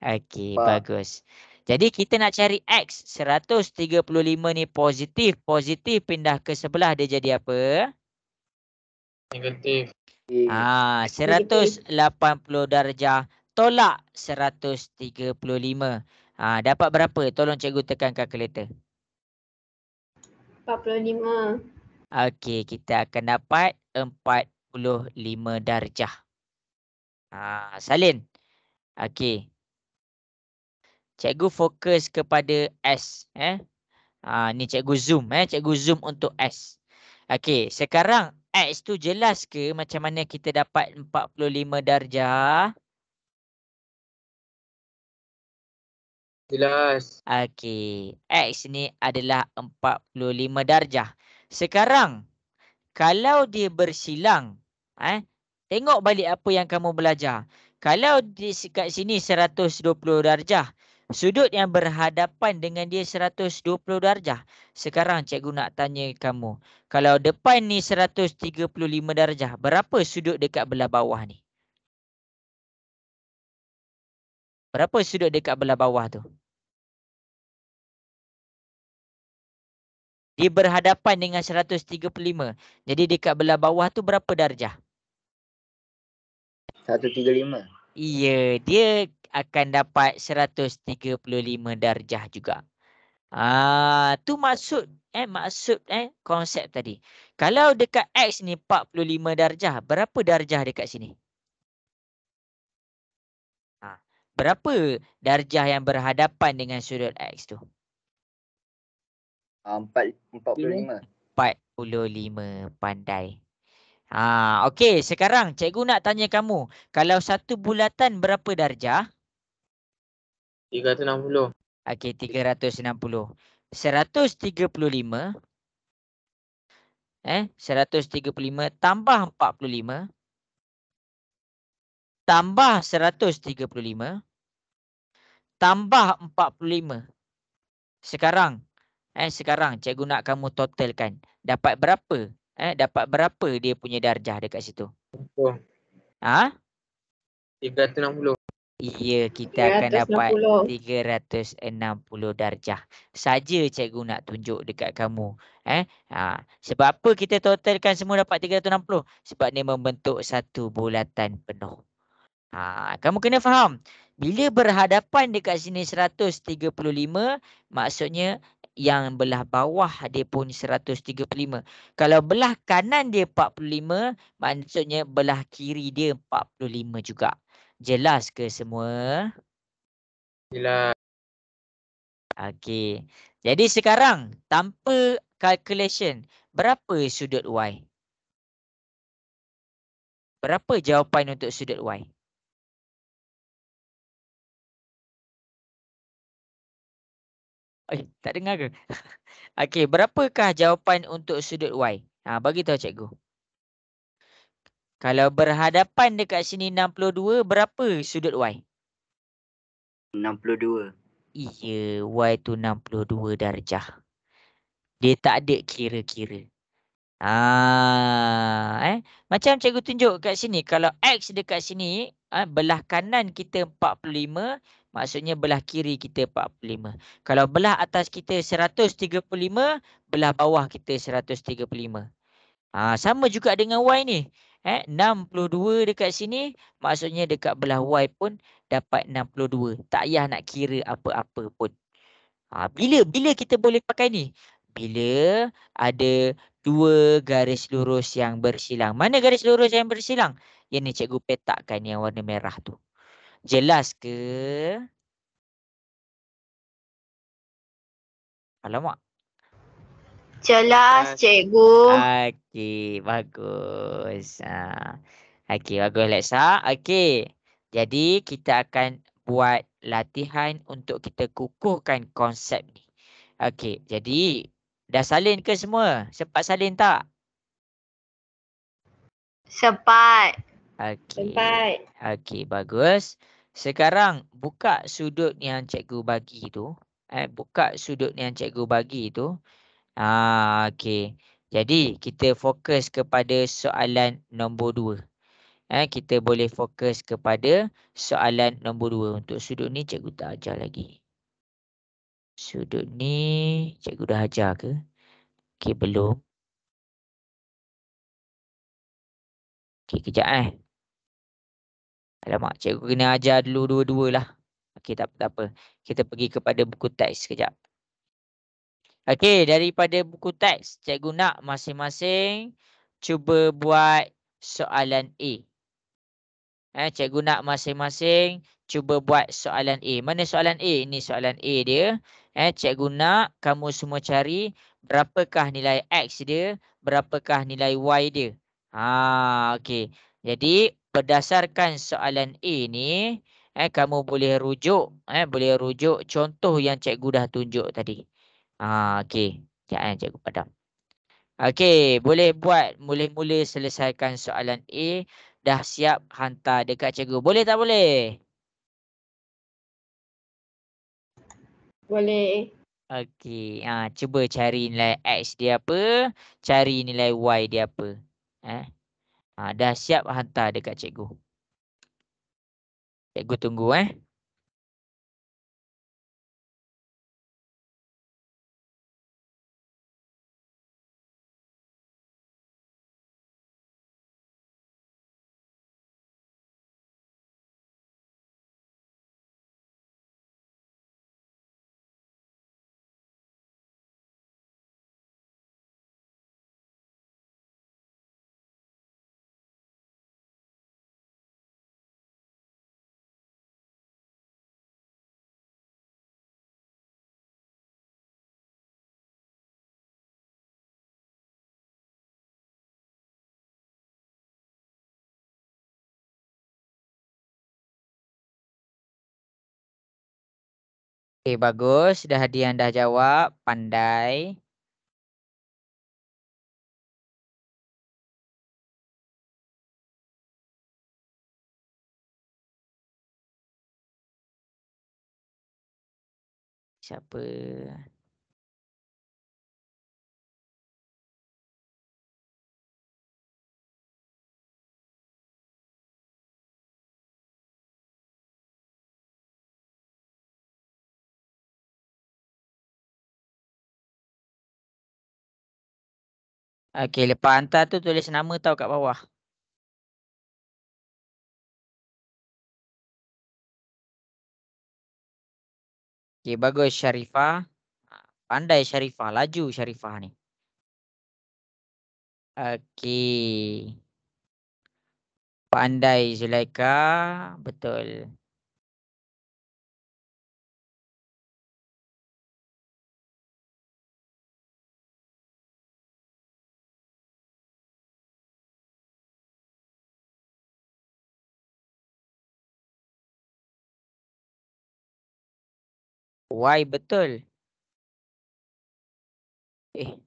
Okey, Nampak. bagus. Jadi kita nak cari X. 135 ni positif. Positif pindah ke sebelah dia jadi apa? Negatif. 180 darjah tolak 135. Dapat berapa? Tolong cikgu tekan kalkulator. 45. Okey, kita akan dapat 45 darjah. Salin. Okey. Cikgu fokus kepada S. Ni cikgu zoom. Cikgu zoom untuk S. Okey, sekarang X tu jelas ke macam mana kita dapat 45 darjah? Jelas. Okey, X ni adalah 45 darjah. Sekarang, kalau dia bersilang, tengok balik apa yang kamu belajar. Kalau kat sini 120 darjah, sudut yang berhadapan dengan dia 120 darjah. Sekarang cikgu nak tanya kamu, kalau depan ni 135 darjah, berapa sudut dekat belah bawah ni? Berapa sudut dekat belah bawah tu? Dia berhadapan dengan 135. Jadi dekat belah bawah tu berapa darjah? 135. Ya, dia akan dapat 135 darjah juga. Tu maksud konsep tadi. Kalau dekat X ni 45 darjah, berapa darjah dekat sini? Berapa darjah yang berhadapan dengan sudut X tu? 45. 45. Pandai. Okey, sekarang cikgu nak tanya kamu, kalau satu bulatan berapa darjah? 360. Okey, 360. 135 135 tambah 45 tambah 135 tambah 45. Sekarang cikgu nak kamu totalkan. Dapat berapa? Dapat berapa dia punya darjah dekat situ? Oh, 360. Ya, kita akan dapat 360. 360 darjah. Saja cikgu nak tunjuk dekat kamu. Sebab apa kita totalkan semua dapat 360? Sebab dia membentuk satu bulatan penuh. Kamu kena faham. Bila berhadapan dekat sini 135, maksudnya yang belah bawah dia pun 135. Kalau belah kanan dia 45, maksudnya belah kiri dia 45 juga. Jelas ke semua? Jelas. Okey. Jadi sekarang tanpa calculation, berapa sudut Y? Berapa jawapan untuk sudut Y? Tak dengar ke? Okey, berapakah jawapan untuk sudut Y? Bagi tahu cikgu. Kalau berhadapan dekat sini 62, berapa sudut Y? 62. Iya, Y tu 62 darjah. Dia tak ada kira-kira. Macam cikgu tunjuk kat sini. Kalau X dekat sini, belah kanan kita 45, maksudnya belah kiri kita 45. Kalau belah atas kita 135, belah bawah kita 135. Sama juga dengan Y ni. 62 dekat sini, maksudnya dekat belah Y pun dapat 62. Tak payah nak kira apa-apa pun. Bila kita boleh pakai ni? Bila ada dua garis lurus yang bersilang. Mana garis lurus yang bersilang? Yang ni cikgu petakkan yang warna merah tu. Jelas ke? Alamak. Jelas, cikgu. Okey, bagus. Okey, bagus Lexa. Okey. Jadi kita akan buat latihan untuk kita kukuhkan konsep ni. Okey, jadi dah salin ke semua? Sempat salin tak? Sempat. Okey. Sempat. Okey, bagus. Sekarang buka sudut yang cikgu bagi tu. Buka sudut yang cikgu bagi tu. Okey. Jadi kita fokus kepada soalan nombor 2. Kita boleh fokus kepada soalan nombor 2. Untuk sudut ni cikgu tak ajar lagi. Sudut ni cikgu dah ajar ke? Okey, belum. Okey, kejap Alamak, cikgu kena ajar dulu dua-dua lah. Okey, tak apa. Kita pergi kepada buku teks sekejap. Okey, daripada buku teks, cikgu nak masing-masing cuba buat soalan A. Cikgu nak masing-masing cuba buat soalan A. Mana soalan A? Ini soalan A dia. Cikgu nak kamu semua cari berapakah nilai X dia, berapakah nilai Y dia. Okey. Jadi berdasarkan soalan A ni, kamu boleh rujuk contoh yang cikgu dah tunjuk tadi. Okey. Sekejap cikgu padam. Okey, boleh buat mula-mula selesaikan soalan A. Dah siap hantar dekat cikgu. Boleh tak boleh? Boleh. Okey, cuba cari nilai X dia apa, cari nilai Y dia apa. Dah siap hantar dekat cikgu. Cikgu tunggu Okey, bagus. Dah ada yang dah jawab. Pandai. Siapa? Okey, lepas hantar tu tulis nama tau kat bawah. Okey, bagus Sharifah. Pandai Sharifah. Laju Sharifah ni. Okey. Pandai Zulaika. Betul. Y betul. Eh.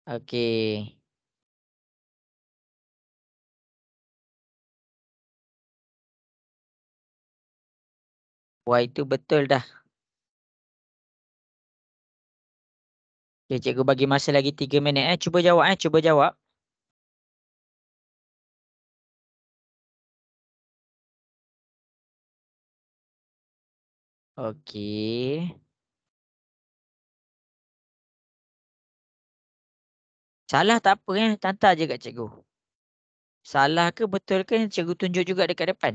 Okey. Y itu betul dah. Okay, cikgu bagi masa lagi 3 minit. Cuba jawab. Cuba jawab. Okey. Salah tak apa hantar je kat cikgu. Salah ke betul ke cikgu tunjuk juga dekat depan.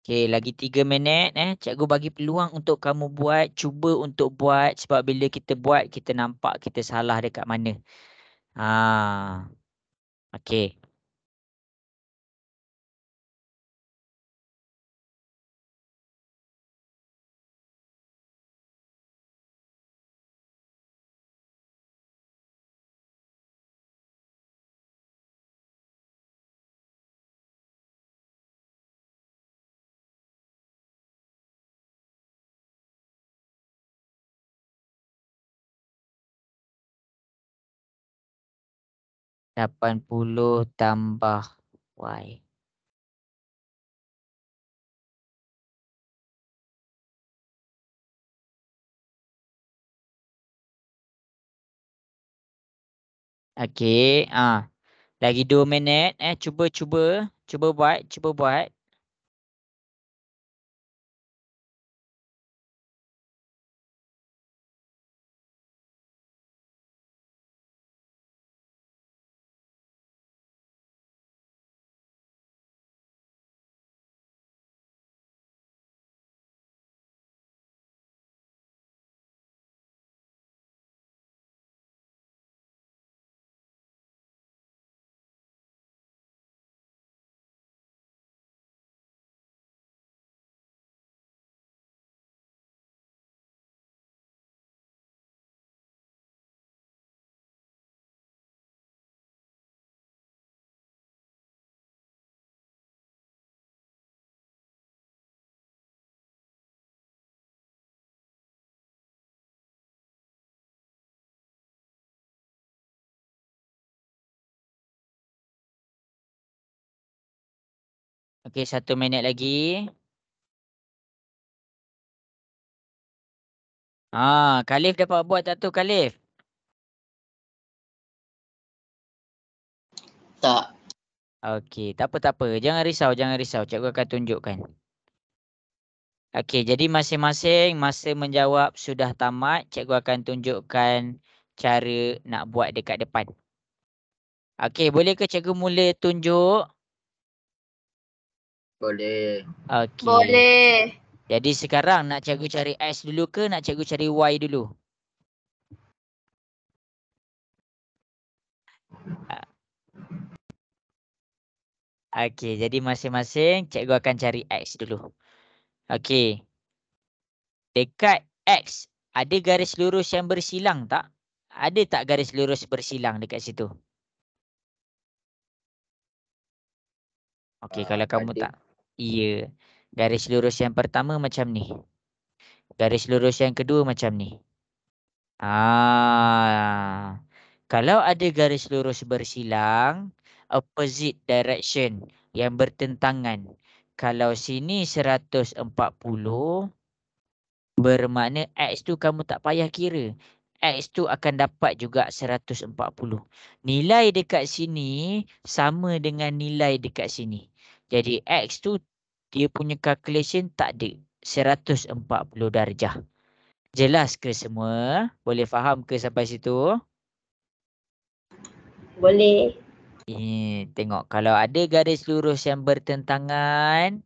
Okey, lagi 3 minit Cikgu bagi peluang untuk kamu buat, cuba untuk buat sebab bila kita buat kita nampak kita salah dekat mana. Okey. 80 tambah Y. Okey. Lagi 2 minit. Cuba buat. Okey, 1 minit lagi. Khalif dapat buat tak tu, Khalif? Tak. Okey, tak apa. Jangan risau. Cikgu akan tunjukkan. Okey, jadi masing-masing masa menjawab sudah tamat. Cikgu akan tunjukkan cara nak buat dekat depan. Okey, boleh ke cikgu mula tunjuk? Boleh. Okey. Boleh. Jadi sekarang nak cikgu cari X dulu ke nak cikgu cari Y dulu? Okey, jadi masing-masing cikgu akan cari X dulu. Okey. Dekat X, ada garis lurus yang bersilang tak? Ada tak garis lurus bersilang dekat situ? Okey, kalau kamu Ada. tak. Ya. Garis lurus yang pertama macam ni. Garis lurus yang kedua macam ni. Kalau ada garis lurus bersilang, opposite direction yang bertentangan. Kalau sini 140, bermakna X tu kamu tak payah kira. X tu akan dapat juga 140. Nilai dekat sini sama dengan nilai dekat sini. Jadi X tu dia punya calculation tak ada. 140 darjah. Jelas ke semua? Boleh faham ke sampai situ? Boleh. Tengok kalau ada garis lurus yang bertentangan,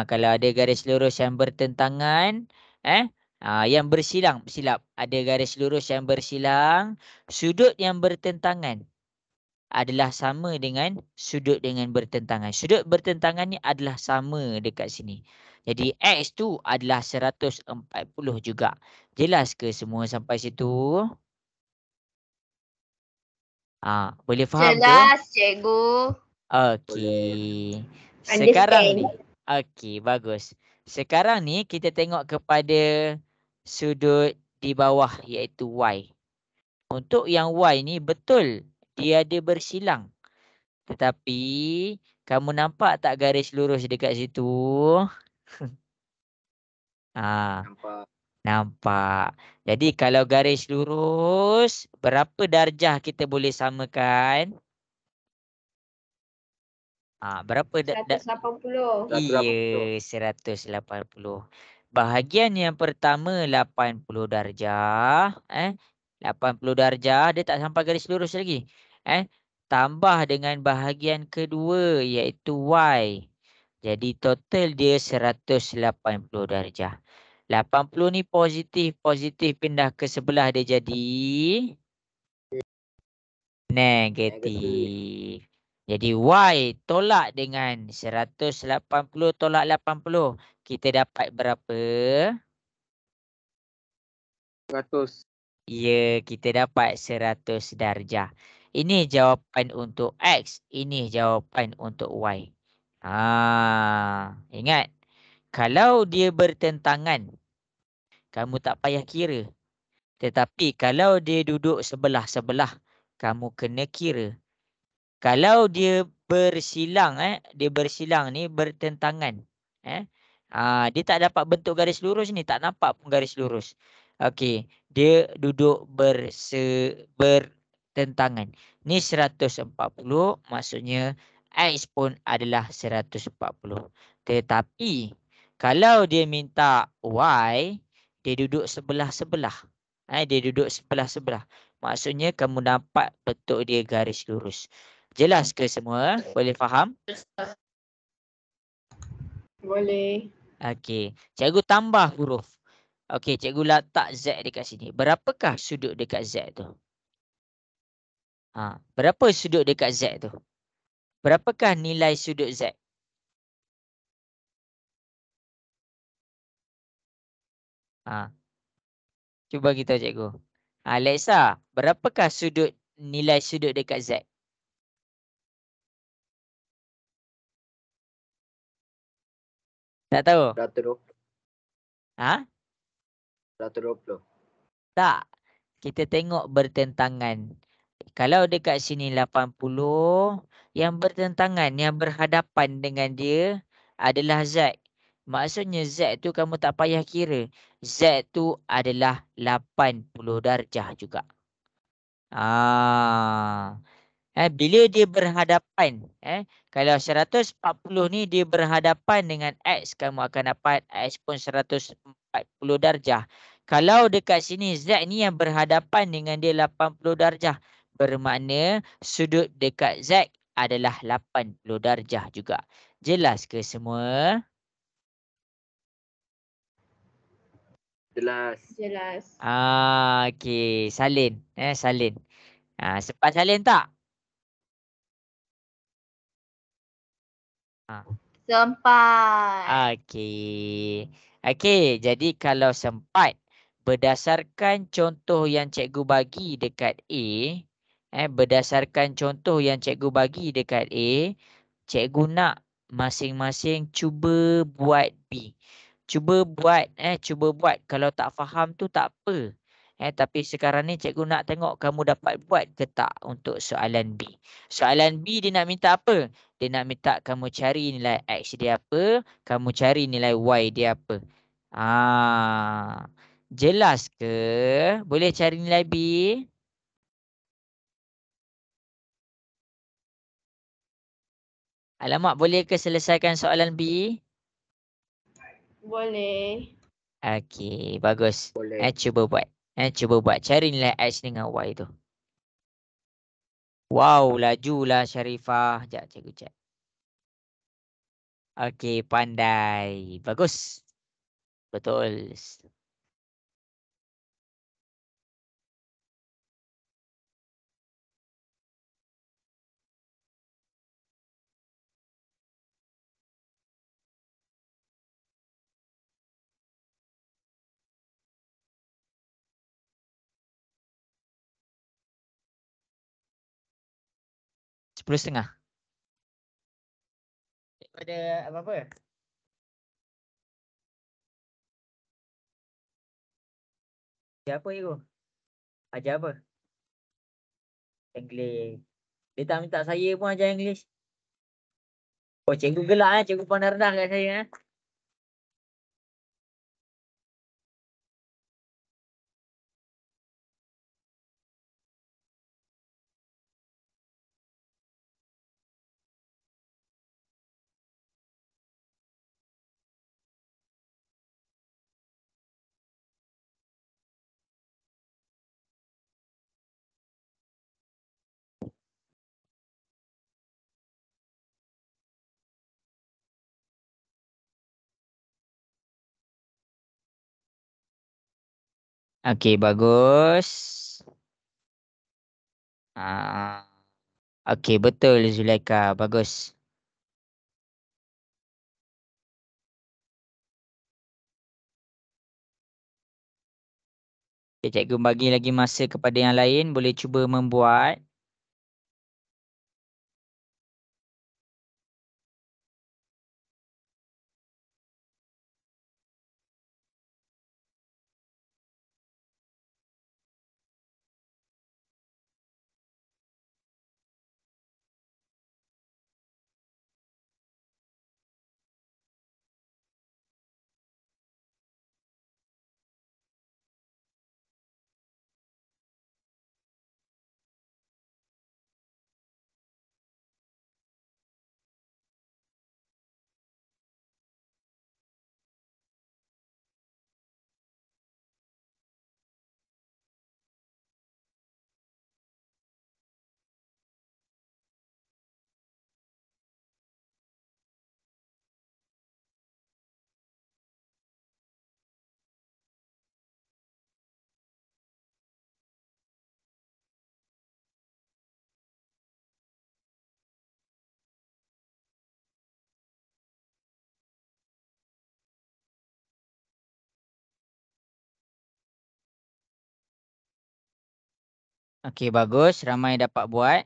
kalau ada garis lurus yang bertentangan, yang bersilang, silap, ada garis lurus yang bersilang, sudut yang bertentangan adalah sama dengan sudut dengan bertentangan. Sudut bertentangan ni adalah sama dekat sini. Jadi X tu adalah 140 juga. Jelas ke semua sampai situ? Boleh faham ke? Jelas, cikgu. Okey. Sekarang ni. Okey, bagus. Sekarang ni kita tengok kepada sudut di bawah iaitu Y. Untuk yang Y ni betul dia ada bersilang. Tetapi kamu nampak tak garis lurus dekat situ? Nampak. Nampak. Jadi kalau garis lurus, berapa darjah kita boleh samakan? Berapa 180. Iya, 180. Bahagian yang pertama 80 darjah, 80 darjah dia tak sampai garis lurus lagi. Tambah dengan bahagian kedua iaitu Y. Jadi total dia 180 darjah. 80 ni positif pindah ke sebelah dia jadi negatif. Jadi Y tolak dengan 180 tolak 80. Kita dapat berapa? 100. Ya, kita dapat 100 darjah. Ini jawapan untuk X. Ini jawapan untuk Y. Ingat. Kalau dia bertentangan, kamu tak payah kira. Tetapi kalau dia duduk sebelah-sebelah, kamu kena kira. Kalau dia bersilang, dia bersilang ni bertentangan. Dia tak dapat bentuk garis lurus ni, tak nampak pun garis lurus. Okey, dia duduk bertentangan. Ni 140, maksudnya X pun adalah 140. Tetapi kalau dia minta Y, dia duduk sebelah-sebelah. Dia duduk sebelah-sebelah. Maksudnya kamu dapat bentuk dia garis lurus. Jelas ke semua? Boleh faham? Boleh. Okey. Cikgu tambah huruf. Okey, cikgu letak Z dekat sini. Berapakah sudut dekat Z tu? Berapa sudut dekat Z tu? Berapakah nilai sudut Z? Cuba kita cikgu. Alexa, berapakah nilai sudut dekat Z? Tak tahu? 120. Ha? 120. Tak. Kita tengok bertentangan. Kalau dekat sini 80, yang bertentangan, yang berhadapan dengan dia adalah Z. Maksudnya Z tu kamu tak payah kira. Z tu adalah 80 darjah juga. Bila dia berhadapan, kalau 140 ni dia berhadapan dengan X, kamu akan dapat X pun 140 darjah. Kalau dekat sini Z ni yang berhadapan dengan dia 80 darjah, bermakna sudut dekat Z adalah 80 darjah juga. Jelas ke semua? Jelas. Jelas. Okey, salin. Salin. Sempat salin tak? Sempat. Okey, jadi kalau sempat, berdasarkan contoh yang cikgu bagi dekat A, berdasarkan contoh yang cikgu bagi dekat A, cikgu nak masing-masing cuba buat B. Cuba buat. Kalau tak faham tu tak apa. Tapi sekarang ni cikgu nak tengok kamu dapat buat ke tak untuk soalan B. Soalan B dia nak minta apa? Dia nak minta kamu cari nilai X dia apa, kamu cari nilai Y dia apa. Jelas ke? Boleh cari nilai B? Alamak, boleh ke selesaikan soalan B? Boleh. Okey, bagus. Boleh. Cuba buat. Cuba buat. Cari nilai X dengan Y tu. Wow, lajulah Sharifah. Sekejap, cikgu cek. Okey, pandai. Bagus. Betul. Sepuluh setengah. Ada apa-apa? Ajar apa cikgu? Ajar apa? English. Dia tak minta saya pun ajar English. Oh, cikgu gelak cikgu pandang rendah kat saya Okey, bagus. Okey, betul Zulaika. Bagus. Okay, cikgu bagi lagi masa kepada yang lain. Boleh cuba membuat. Okey, bagus. Ramai dapat buat.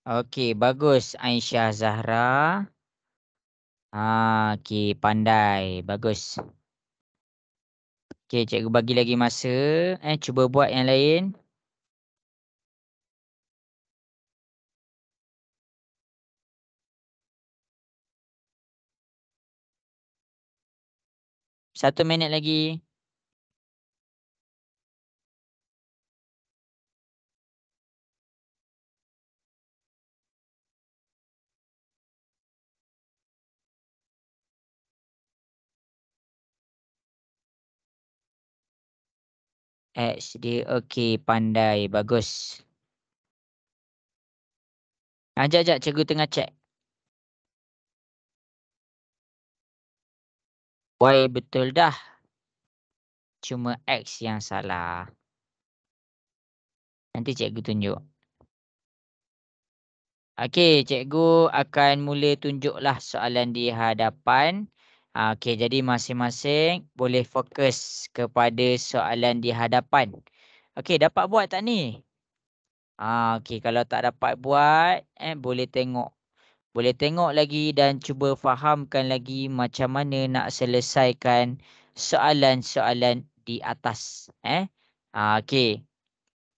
Okey, bagus Aisyah Zahra. Okey, pandai. Bagus. Okey, cikgu bagi lagi masa. Cuba buat yang lain. Satu minit lagi. X dia. Okey, pandai. Bagus. Ajak, cikgu tengah cek. Y betul dah. Cuma X yang salah. Nanti cikgu tunjuk. Okey, cikgu akan mula tunjuklah soalan di hadapan. Okey, jadi masing-masing boleh fokus kepada soalan di hadapan. Okey, dapat buat tak ni? Okey, kalau tak dapat buat, boleh tengok. Boleh tengok lagi dan cuba fahamkan lagi macam mana nak selesaikan soalan-soalan di atas. Okey.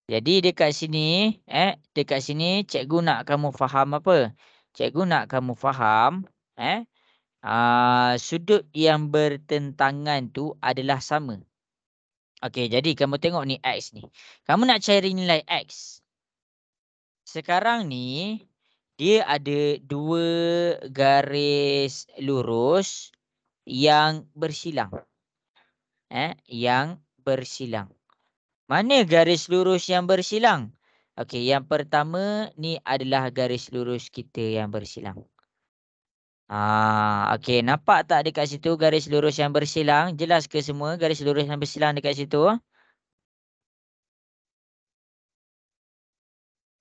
Jadi dekat sini cikgu nak kamu faham apa? Cikgu nak kamu faham, sudut yang bertentangan tu adalah sama. Okey, jadi kamu tengok ni X ni. Kamu nak cari nilai X. Sekarang ni dia ada dua garis lurus yang bersilang. Yang bersilang. Mana garis lurus yang bersilang? Okey, yang pertama ni adalah garis lurus kita yang bersilang. Okey, nampak tak dekat situ garis lurus yang bersilang? Jelas ke semua garis lurus yang bersilang dekat situ?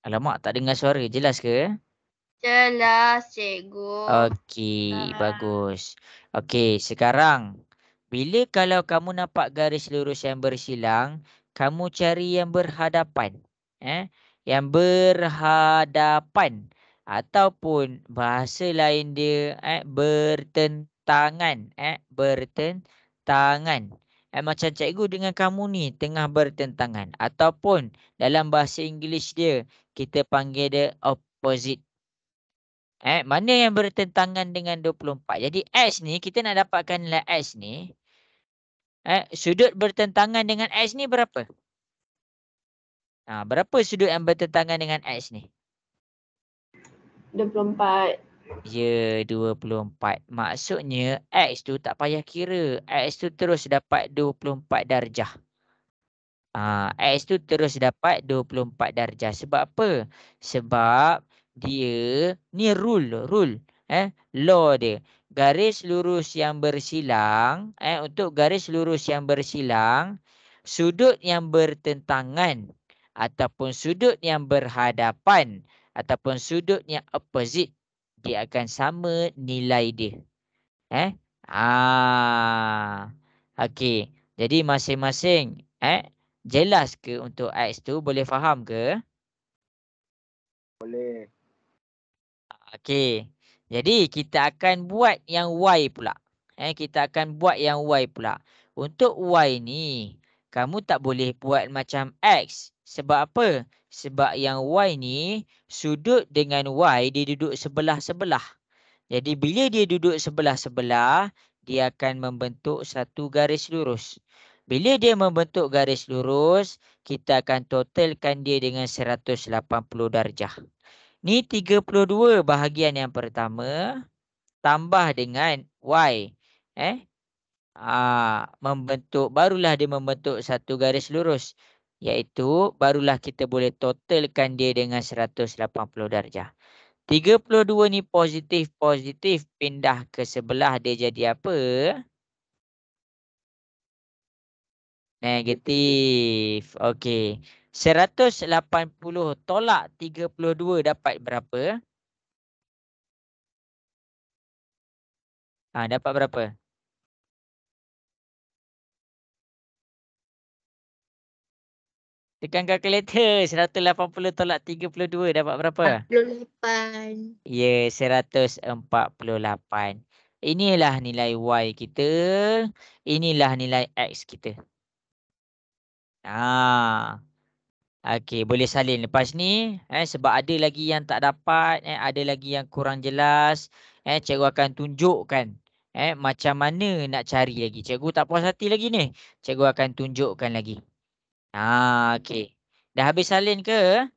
Alamak, tak dengar suara. Jelas ke? Jelas, cikgu. Okey, bagus. Okey, sekarang bila kalau kamu nampak garis lurus yang bersilang, kamu cari yang berhadapan. Yang berhadapan ataupun bahasa lain dia bertentangan. Bertentangan. Macam cikgu dengan kamu ni tengah bertentangan ataupun dalam bahasa Inggeris dia kita panggil dia opposite. Mana yang bertentangan dengan 24. Jadi X ni kita nak dapatkan nilai X ni. Sudut bertentangan dengan X ni berapa? Berapa sudut yang bertentangan dengan X ni? 24. Ya, 24. Maksudnya X tu tak payah kira. X tu terus dapat 24 darjah. X tu terus dapat 24 darjah. Sebab apa? Sebab dia ni rule. Law dia. Garis lurus yang bersilang, untuk garis lurus yang bersilang, sudut yang bertentangan ataupun sudut yang berhadapan ataupun sudut yang opposite, dia akan sama nilai dia. Okey. Jadi masing-masing jelas ke untuk X tu? Boleh faham ke? Boleh. Okey. Jadi kita akan buat yang Y pula. Kita akan buat yang Y pula. Untuk Y ni, kamu tak boleh buat macam X. Sebab apa? Sebab yang Y ni, sudut dengan Y dia duduk sebelah-sebelah. Jadi bila dia duduk sebelah-sebelah, dia akan membentuk satu garis lurus. Bila dia membentuk garis lurus, kita akan totalkan dia dengan 180 darjah. Ni 32 bahagian yang pertama tambah dengan Y. barulah dia membentuk satu garis lurus. Iaitu barulah kita boleh totalkan dia dengan 180 darjah. 32 ni positif pindah ke sebelah dia jadi apa? Negatif. Okey. 180 tolak 32 dapat berapa? Dapat berapa? Tekan kalkulator. 180 tolak 32 dapat berapa? 48. Ya, 148. Inilah nilai Y kita. Inilah nilai X kita. Okey, boleh salin lepas ni. Sebab ada lagi yang tak dapat. Ada lagi yang kurang jelas. Cikgu akan tunjukkan. Macam mana nak cari lagi. Cikgu tak puas hati lagi ni. Cikgu akan tunjukkan lagi. Okey. Dah habis salin ke?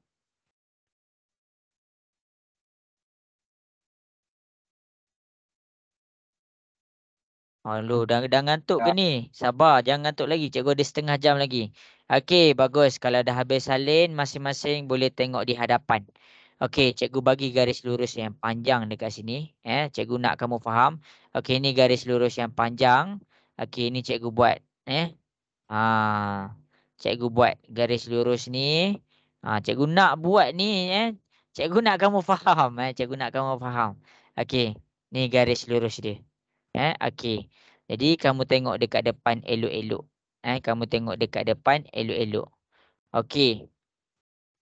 Aduh, dah ngantuk ke ni? Sabar, jangan ngantuk lagi. Cikgu ada setengah jam lagi. Okey, bagus. Kalau dah habis salin, masing-masing boleh tengok di hadapan. Okey, cikgu bagi garis lurus yang panjang dekat sini. Cikgu nak kamu faham. Okey, ni garis lurus yang panjang. Okey, ni cikgu buat. Cikgu buat garis lurus ni. Cikgu nak buat ni. Cikgu nak kamu faham. Cikgu nak kamu faham. Okey, ni garis lurus dia. Okey. Jadi kamu tengok dekat depan elok-elok. Kamu tengok dekat depan elok-elok. Okey.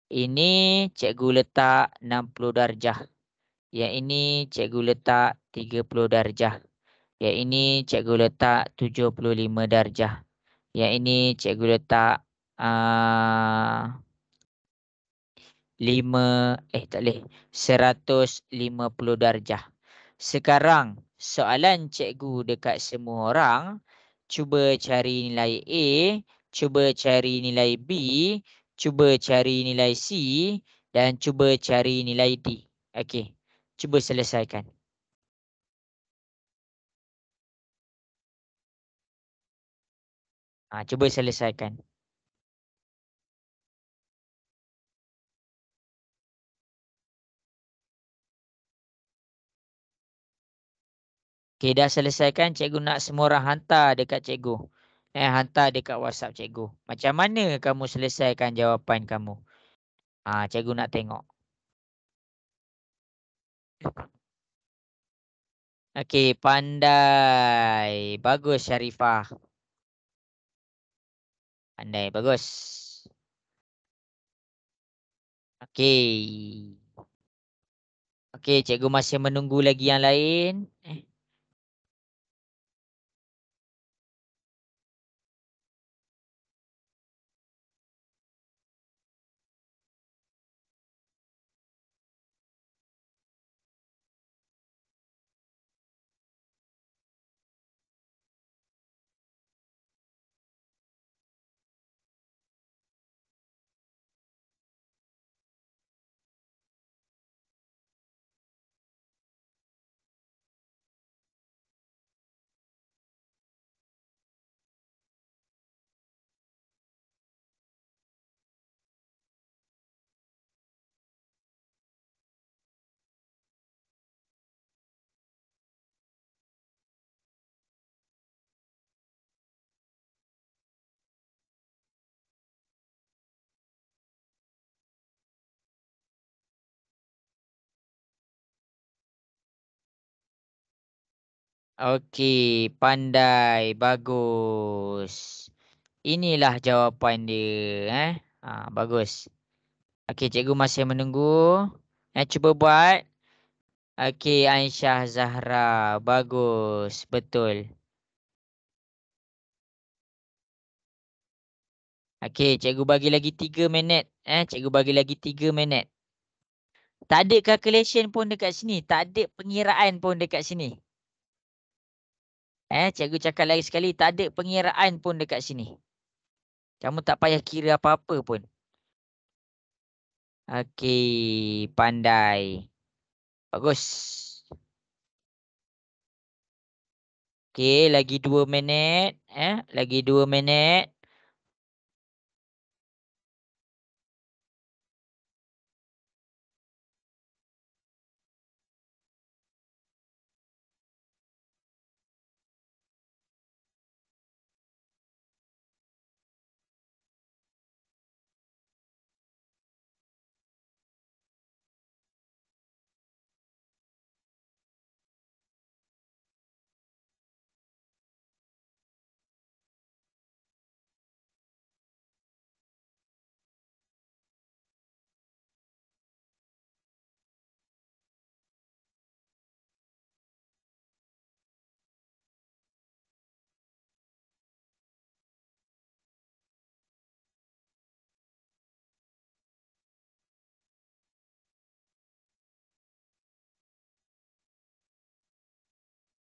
Ini cikgu letak 60 darjah. Yang ini cikgu letak 30 darjah. Yang ini cikgu letak 75 darjah. Yang ini cikgu letak 150 darjah. Sekarang soalan cikgu dekat semua orang, cuba cari nilai A, cuba cari nilai B, cuba cari nilai C dan cuba cari nilai D. Okey, cuba selesaikan. Cuba selesaikan. Okey, dah selesaikan. Cikgu nak semua orang hantar dekat cikgu. Hantar dekat WhatsApp cikgu. Macam mana kamu selesaikan jawapan kamu? Cikgu nak tengok. Okey, pandai. Bagus Syarifah. Pandai, bagus. Okey. Okey, cikgu masih menunggu lagi yang lain. Okey, pandai. Bagus. Inilah jawapan dia. Bagus. Okey, cikgu masih menunggu. Cuba buat. Okey, Aisyah Zahra. Bagus. Betul. Okey, cikgu bagi lagi 3 minit. Cikgu bagi lagi 3 minit. Tak ada calculation pun dekat sini. Tak ada pengiraan pun dekat sini. Cikgu cakap lagi sekali. Tak ada pengiraan pun dekat sini. Kamu tak payah kira apa-apa pun. Okey, pandai. Bagus. Okey, lagi 2 minit. Lagi 2 minit.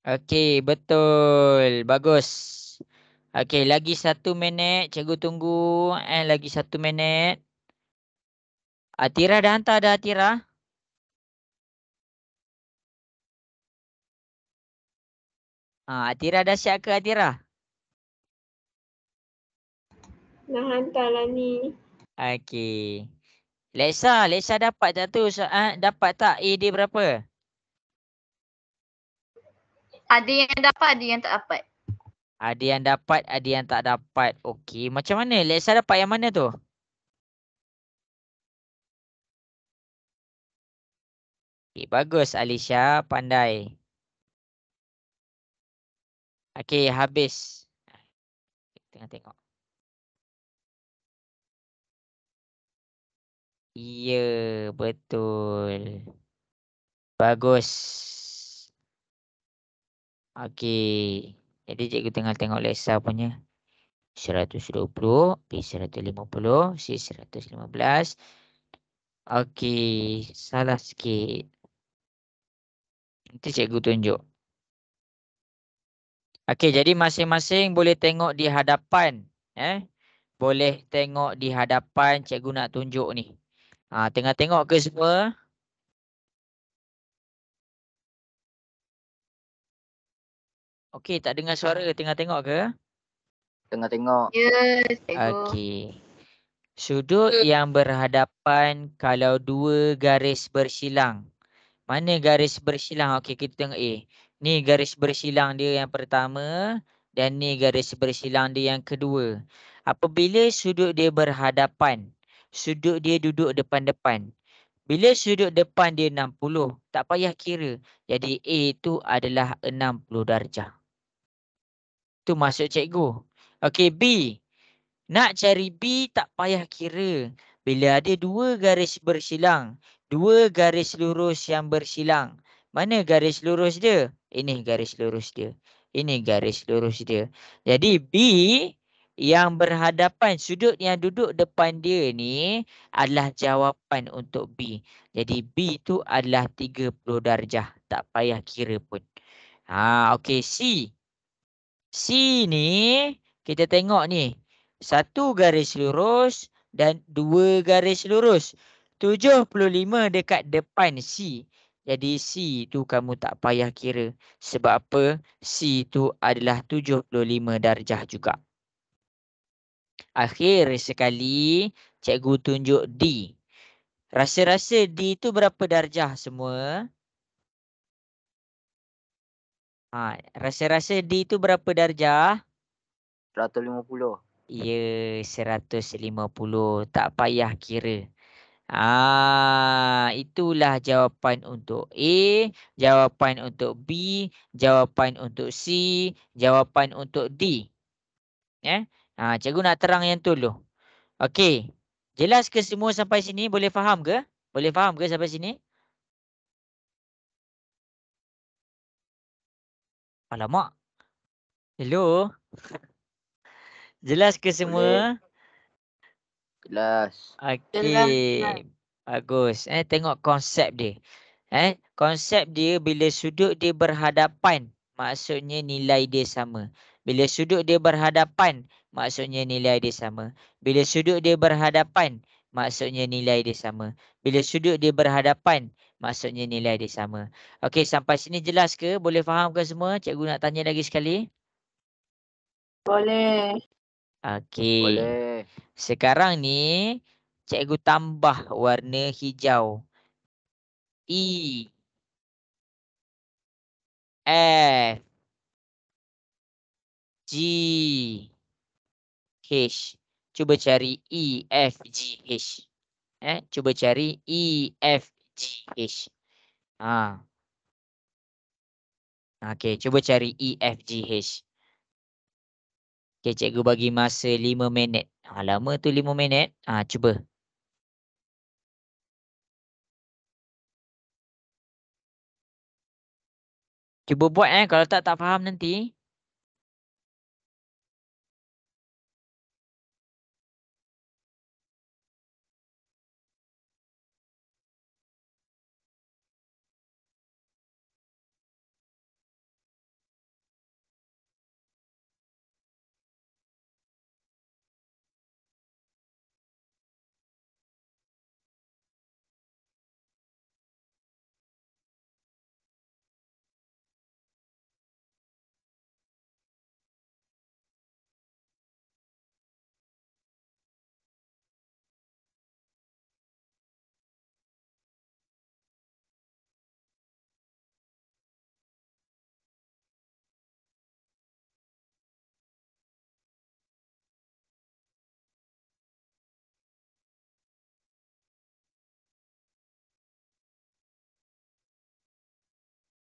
Okey, betul. Bagus. Okey, lagi 1 minit. Cikgu tunggu. Lagi 1 minit. Atira dah hantar dah, Atira? Atira dah siap ke, Atira? Dah hantar lah ni. Okey. Leksa dapat tak tu? Dapat tak A dia berapa? Ada yang dapat, ada yang tak dapat. Ada yang dapat, ada yang tak dapat. Okey, macam mana? Leksa dapat yang mana tu? Okay, bagus Alisha, pandai. Okey, habis. Tengah tengok. Ya, betul. Bagus. Okey. Jadi cikgu tengah tengok leksa punya. 120, B 150, C 115. Okey, salah sikit. Nanti cikgu tunjuk. Okey, jadi masing-masing boleh tengok di hadapan. Boleh tengok di hadapan, cikgu nak tunjuk ni. Tengah tengok ke semua? Okey, tak dengar suara. Tengah tengok ke? Tengah tengok. Ya, cikgu. Okey. Sudut yang berhadapan kalau 2 garis bersilang. Mana garis bersilang? Okey, kita tengok A. Ni garis bersilang dia yang pertama dan ni garis bersilang dia yang kedua. Apabila sudut dia berhadapan, sudut dia duduk depan-depan. Bila sudut depan dia 60, tak payah kira. Jadi A tu adalah 60 darjah. Tu maksud cikgu. Okey, B. Nak cari B tak payah kira. Bila ada 2 garis bersilang, 2 garis lurus yang bersilang. Mana garis lurus dia? Ini garis lurus dia. Ini garis lurus dia. Jadi B yang berhadapan, sudut yang duduk depan dia ni adalah jawapan untuk B. Jadi B tu adalah 30 darjah. Tak payah kira pun. Okey, C. C ni kita tengok ni. 1 garis lurus dan 2 garis lurus. 75 dekat depan C. Jadi C tu kamu tak payah kira. Sebab apa? C tu adalah 75 darjah juga. Akhir sekali, cikgu tunjuk D. Rasa-rasa D tu berapa darjah semua? Rasa-rasa D tu berapa darjah? 150. Ya, 150. Tak payah kira. Itulah jawapan untuk A, jawapan untuk B, jawapan untuk C, jawapan untuk D. Cikgu nak terang yang tu dulu. Okey. Jelas ke semua sampai sini? Boleh faham ke? Boleh faham ke sampai sini? Alamak. Hello. Jelas ke semua? Jelas. Okey. Bagus. Tengok konsep dia. Konsep dia bila sudut dia berhadapan, maksudnya nilai dia sama. Bila sudut dia berhadapan, maksudnya nilai dia sama. Bila sudut dia berhadapan, maksudnya nilai dia sama. Bila sudut dia berhadapan, Maksudnya nilai dia sama. Okey, sampai sini jelas ke? Boleh faham ke semua? Cikgu nak tanya lagi sekali. Boleh. Okey. Boleh. Sekarang ni cikgu tambah warna hijau. E, F, G, H. Cuba cari E, F, G, H. Cuba cari E, F, G, H. Okey, cuba cari E, F, G, H. Okey, cikgu bagi masa 5 minit. Lama tu 5 minit. Cuba. Cuba buat kalau tak faham nanti.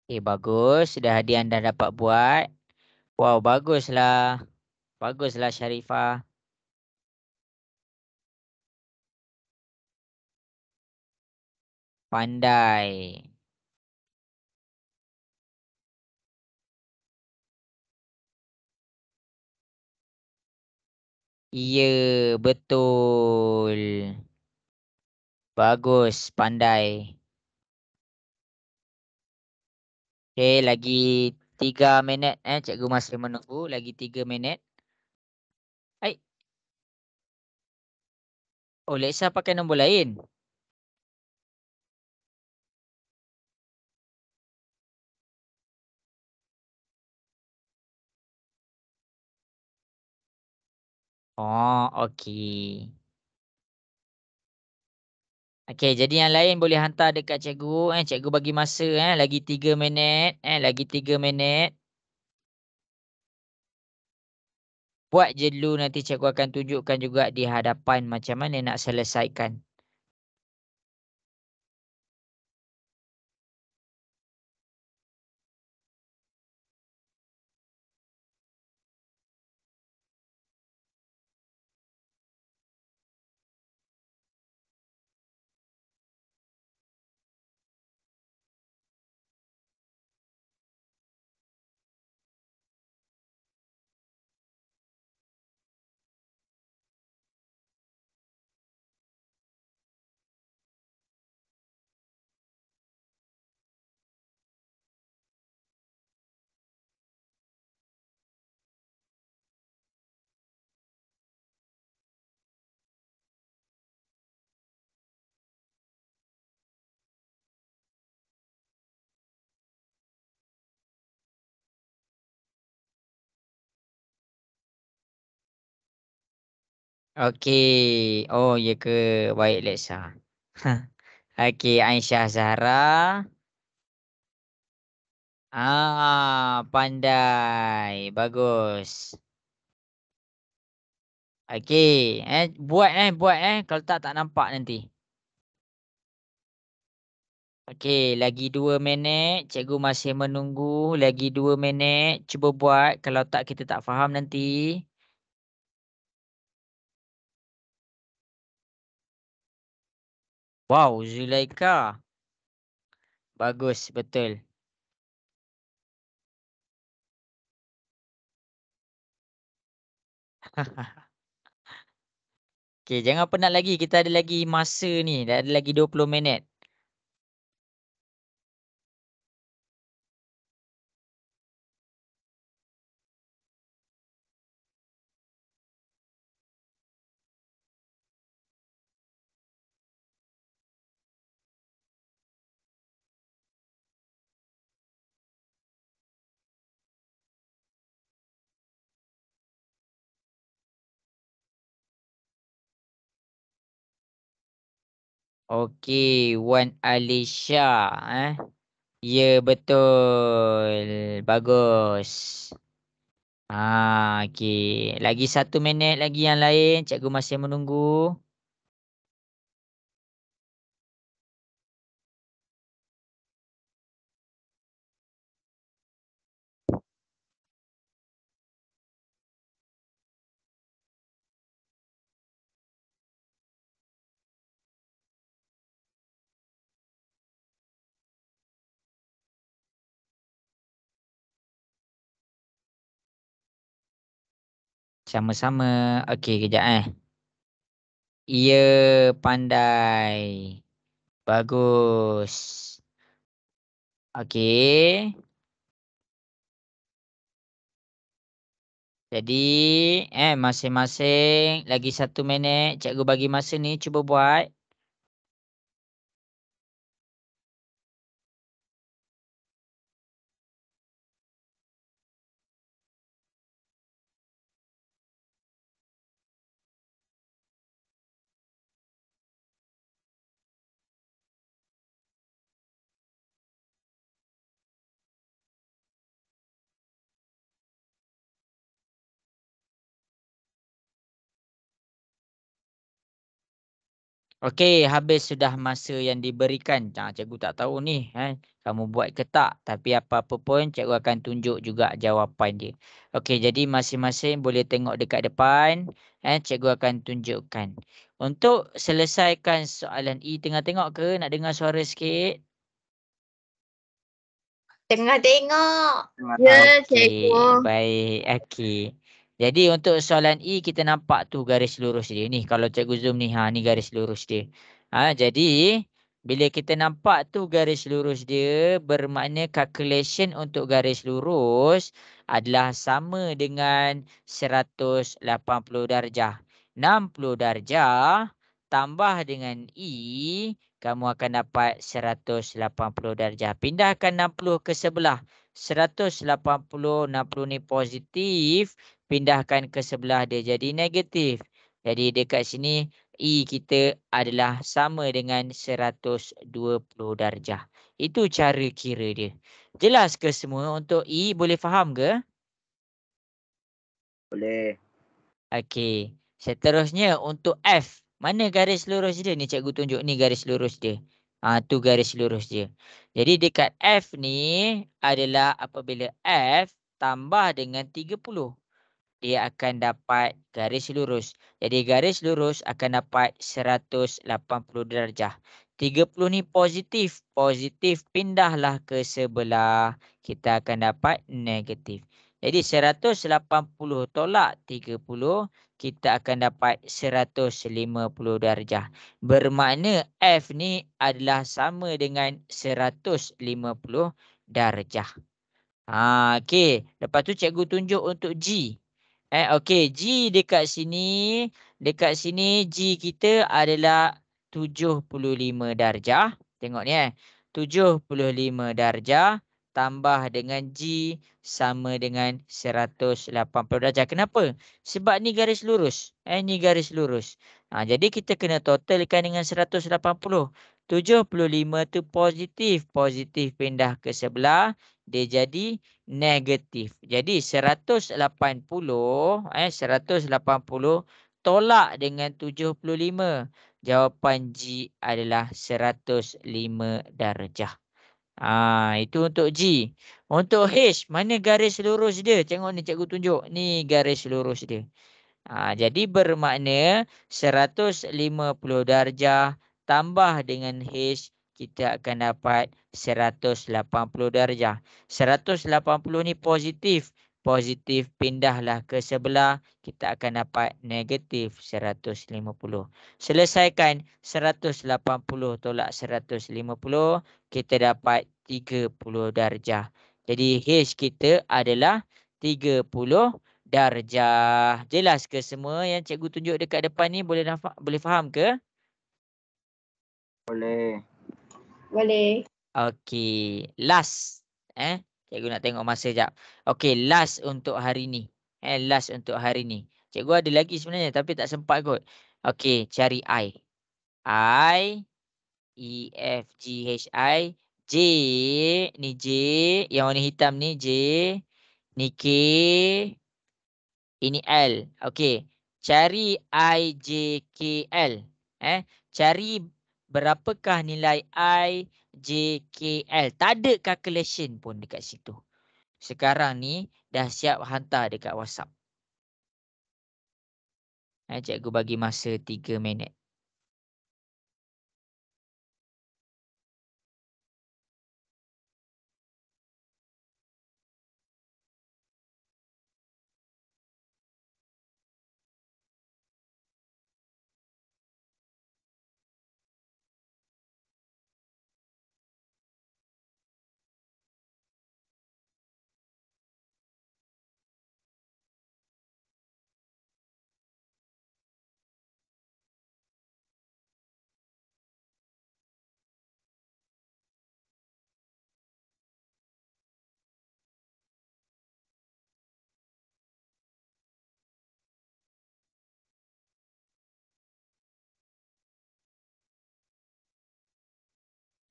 Bagus. Sudah hadiah anda dapat buat. Wow, baguslah. Baguslah Sharifah. Pandai. Ya, betul. Bagus, pandai. Okey, lagi 3 minit. Cikgu masih menunggu. Lagi 3 minit. Hai. Oh, Leksa pakai nombor lain. Oh, okey. Okey, jadi yang lain boleh hantar dekat cikgu. Cikgu bagi masa lagi 3 minit. Lagi 3 minit. Buat je dulu, nanti cikgu akan tunjukkan juga di hadapan macam mana nak selesaikan. Okey. Oh, ya ke? Baik, Leksa. Okey, Aisyah Zahra. Pandai. Bagus. Okey, buat kalau tak nampak nanti. Okey, lagi 2 minit. Cikgu masih menunggu. Lagi 2 minit. Cuba buat. Kalau tak, kita tak faham nanti. Wow, Zulaika. Bagus, betul. Okey, jangan penat lagi. Kita ada lagi masa ni. Dah ada lagi 20 minit. Okey, Wan Alisha. Ya, betul. Bagus. Okey. Lagi 1 minit lagi yang lain. Cikgu masih menunggu. Sama-sama. Okey, kejap Ia pandai. Bagus. Okey. Jadi, masing-masing lagi 1 minit. Cikgu bagi masa ni, cuba buat. Okey, habis sudah masa yang diberikan. Cikgu tak tahu ni, kamu buat ke tak. Tapi apa-apa pun, cikgu akan tunjuk juga jawapan dia. Okey, jadi masing-masing boleh tengok dekat depan. Cikgu akan tunjukkan. Untuk selesaikan soalan E, tengah tengok ke? Nak dengar suara sikit? Tengah tengok. Ya, Okey, cikgu. baik. Okey. Jadi untuk soalan E kita nampak tu garis lurus dia. Ni kalau cikgu zoom ni, ni garis lurus dia. Jadi bila kita nampak tu garis lurus dia, bermakna calculation untuk garis lurus adalah sama dengan 180 darjah. 60 darjah tambah dengan E, kamu akan dapat 180 darjah. Pindahkan 60 ke sebelah. 180, 60 ni positif. Pindahkan ke sebelah dia jadi negatif. Jadi dekat sini E kita adalah sama dengan 120 darjah. Itu cara kira dia. Jelas ke semua untuk E? Boleh faham ke? Boleh. Okey. Seterusnya untuk F. Mana garis lurus dia ni? Cikgu tunjuk ni garis lurus dia. Tu garis lurus dia. Jadi dekat F ni adalah apabila F tambah dengan 30. Dia akan dapat garis lurus. Jadi garis lurus akan dapat 180 darjah. 30 ni positif. Positif pindahlah ke sebelah. Kita akan dapat negatif. Jadi 180 tolak 30. Kita akan dapat 150 darjah. Bermakna F ni adalah sama dengan 150 darjah. Okey. Lepas tu cikgu tunjuk untuk G. Okey, G dekat sini G kita adalah 75 darjah. Tengok ni 75 darjah tambah dengan G sama dengan 180 darjah. Kenapa? Sebab ni garis lurus. Ni garis lurus. Jadi kita kena totalkan dengan 180. 75 tu positif. Positif pindah ke sebelah. Dia jadi negatif. Jadi 180 tolak dengan 75. Jawapan G adalah 105 darjah. Itu untuk G. Untuk H, mana garis lurus dia? Tengok ni cikgu tunjuk. Ni garis lurus dia. Jadi bermakna 150 darjah tambah dengan H, kita akan dapat 180 darjah. 180 ni positif. Positif pindahlah ke sebelah. Kita akan dapat negatif 150. Selesaikan 180 tolak 150. Kita dapat 30 darjah. Jadi H kita adalah 30 darjah. Jelas ke semua yang cikgu tunjuk dekat depan ni? Boleh faham ke? Boleh. Boleh. Okey, last. Cikgu nak tengok masa jap. Okey, last untuk hari ni. Last untuk hari ni. Cikgu ada lagi sebenarnya tapi tak sempat kot. Okey, cari I. I E, F, G, H, I. J. Ni J. Yang warna hitam ni J. Ni K. Ini L. Okey. Cari I, J, K, L. Cari berapakah nilai I, J, K, L. Tak ada calculation pun dekat situ. Sekarang ni dah siap hantar dekat WhatsApp. Cikgu bagi masa 3 minit.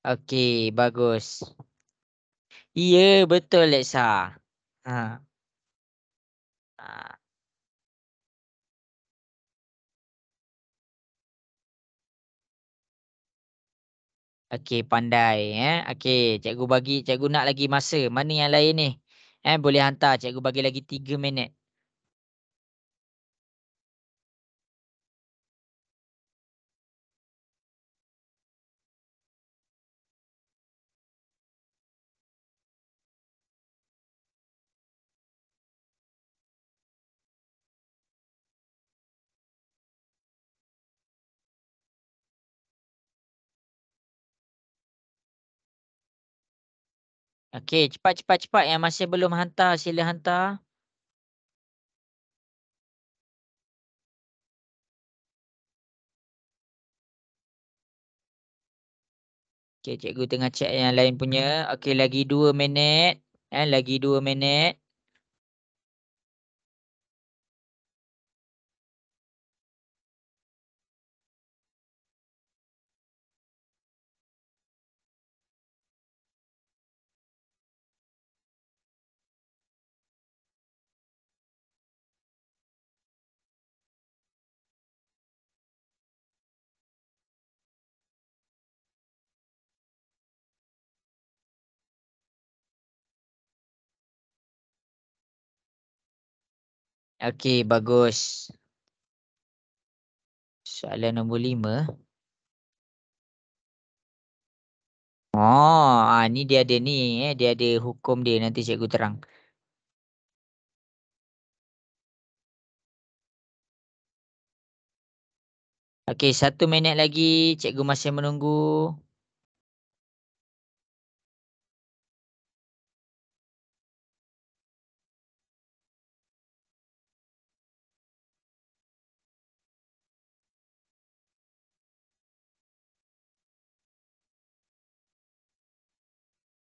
Okey, bagus. Ya, betul Lexa. Ha. Ha. Okey, pandai. Okey, cikgu nak lagi masa. Mana yang lain ni? Boleh hantar. Cikgu bagi lagi 3 minit. Okey, cepat. Yang masih belum hantar, sila hantar. Okey, cikgu tengah check yang lain punya. Okey, lagi 2 minit. Lagi 2 minit. Okey, bagus. Soalan nombor 5. Ni dia ada ni. Dia ada hukum dia. Nanti cikgu terang. Okey, 1 minit lagi. Cikgu masih menunggu.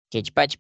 Okey, cepat.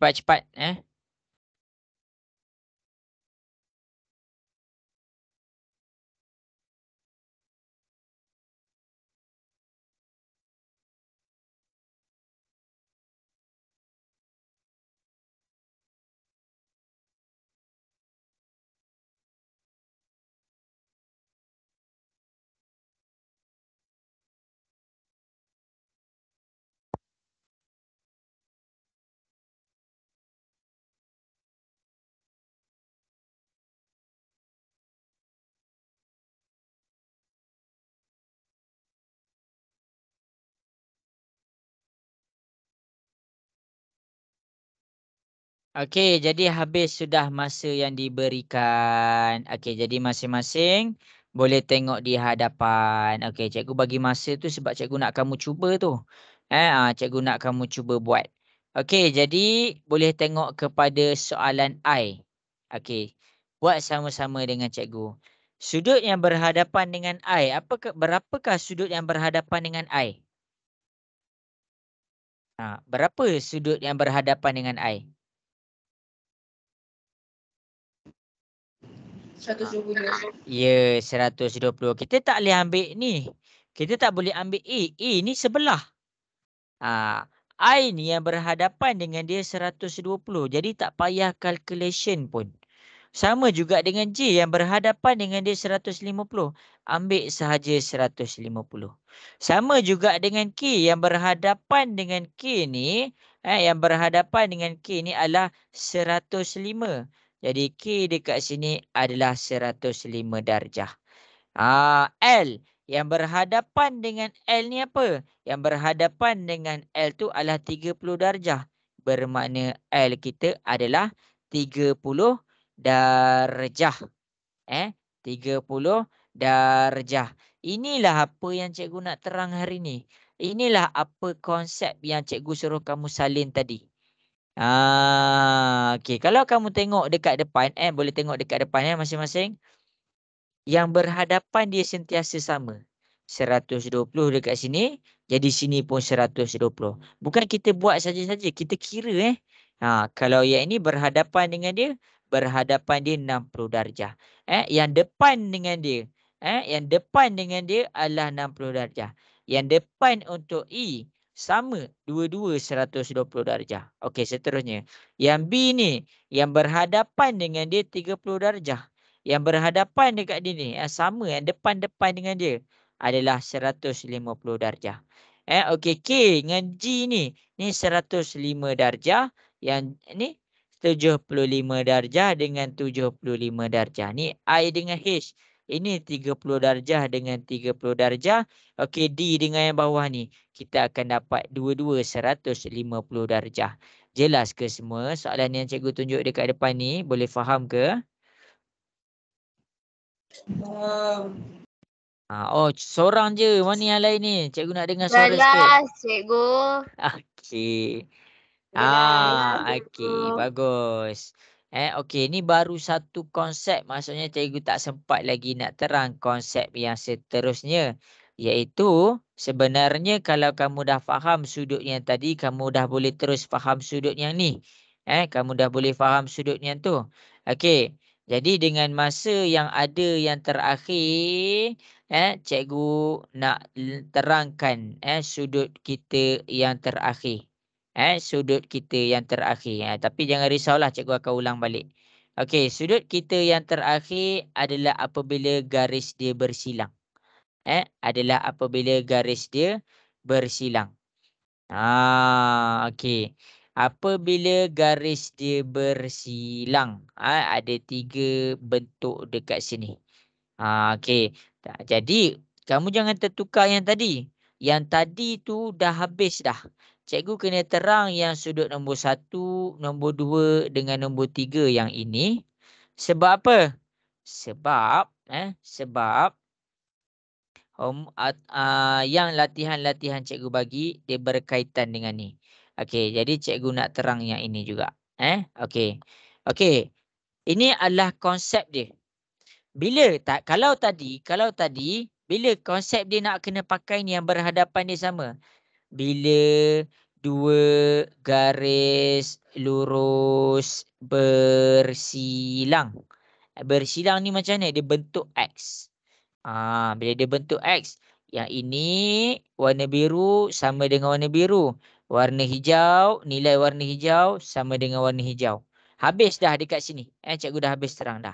Okey, jadi habis sudah masa yang diberikan. Okey, jadi masing-masing boleh tengok di hadapan. Okey, cikgu bagi masa tu sebab cikgu nak kamu cuba tu. Cikgu nak kamu cuba buat. Okey, jadi boleh tengok kepada soalan I. Okey, buat sama-sama dengan cikgu. Sudut yang berhadapan dengan I, berapakah sudut yang berhadapan dengan I? Berapa sudut yang berhadapan dengan I? 120. Ya, 120. Kita tak boleh ambil ni. Kita tak boleh ambil A. A ni sebelah. I ni yang berhadapan dengan dia 120. Jadi tak payah calculation pun. Sama juga dengan J yang berhadapan dengan dia 150. Ambil sahaja 150. Sama juga dengan K yang berhadapan dengan K ni. Yang berhadapan dengan K ni adalah 105. Jadi K dekat sini adalah 105 darjah. L yang berhadapan dengan L ni apa? Yang berhadapan dengan L tu adalah 30 darjah. Bermakna L kita adalah 30 darjah. 30 darjah. Inilah apa yang cikgu nak terang hari ni. Inilah apa konsep yang cikgu suruh kamu salin tadi. Okey, kalau kamu tengok dekat depan, boleh tengok dekat depan masing-masing. Yang berhadapan dia sentiasa sama. 120 dekat sini, jadi sini pun 120. Bukan kita buat saja-saja, kita kira kalau yang ini berhadapan dengan dia, berhadapan dia 60 darjah. Yang depan dengan dia, yang depan dengan dia adalah 60 darjah. Yang depan untuk I sama, dua-dua 120 darjah. Okey, seterusnya. Yang B ni, yang berhadapan dengan dia 30 darjah. Yang berhadapan dekat dia ni, sama, yang depan-depan dengan dia adalah 150 darjah. Okey, K dengan G ni 105 darjah. Yang ni 75 darjah dengan 75 darjah. Ni I dengan H. Ini 30 darjah dengan 30 darjah. Okey, D dengan yang bawah ni. Kita akan dapat dua-dua 150 darjah. Jelas ke semua soalan yang cikgu tunjuk dekat depan ni? Boleh faham ke? Seorang je. Mana yang lain ni? Cikgu nak dengar suara sikit. Jelas, cikgu. Okey. Jelas, Okey, cikgu. bagus. Okey, ni baru satu konsep. Maksudnya cikgu tak sempat lagi nak terang konsep yang seterusnya. Iaitu sebenarnya kalau kamu dah faham sudut yang tadi, kamu dah boleh terus faham sudut yang ni. Kamu dah boleh faham sudut yang tu. Okey. Jadi dengan masa yang ada yang terakhir, cikgu nak terangkan sudut kita yang terakhir. Sudut kita yang terakhir. Tapi jangan risaulah, cikgu akan ulang balik. Okey, sudut kita yang terakhir adalah apabila garis dia bersilang. Adalah apabila garis dia bersilang. Okey. Apabila garis dia bersilang, ada 3 bentuk dekat sini. Okey. Jadi, kamu jangan tertukar yang tadi. Yang tadi tu dah habis dah. Cikgu kena terang yang sudut nombor 1, nombor 2 dengan nombor 3 yang ini. Sebab apa? Sebab yang latihan-latihan cikgu bagi dia berkaitan dengan ni. Okey, jadi cikgu nak terang yang ini juga. Okey. Okey. Ini adalah konsep dia. Kalau tadi bila konsep dia nak kena pakai ni yang berhadapan dia sama. Bila dua garis lurus bersilang. Bersilang ni macam mana? Dia bentuk X. Bila dia bentuk X, yang ini warna biru sama dengan warna biru. Warna hijau, nilai warna hijau sama dengan warna hijau. Habis dah dekat sini. Cikgu dah habis terang dah.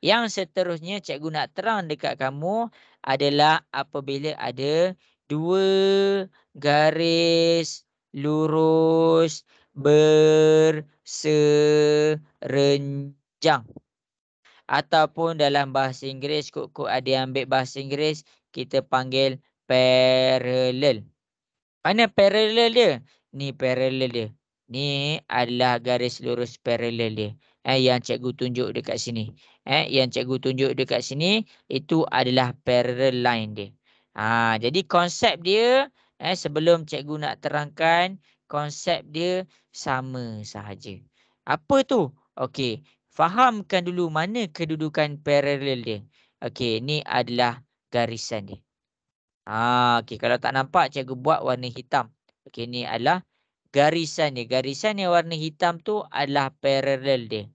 Yang seterusnya cikgu nak terang dekat kamu adalah apabila ada dua garis lurus berserenjang. Ataupun dalam bahasa Inggeris, kok ada yang ambil bahasa Inggeris, kita panggil parallel. Mana parallel dia? Ni parallel dia. Ni adalah garis lurus parallel dia. Yang cikgu tunjuk dekat sini. Yang cikgu tunjuk dekat sini, itu adalah parallel line dia. Jadi konsep dia, sebelum cikgu nak terangkan, konsep dia sama sahaja. Apa tu? Okey. Fahamkan dulu mana kedudukan paralel dia. Okey, ni adalah garisan dia. Okey, kalau tak nampak cikgu buat warna hitam. Okey, ni adalah garisan dia. Garisan yang warna hitam tu adalah paralel dia.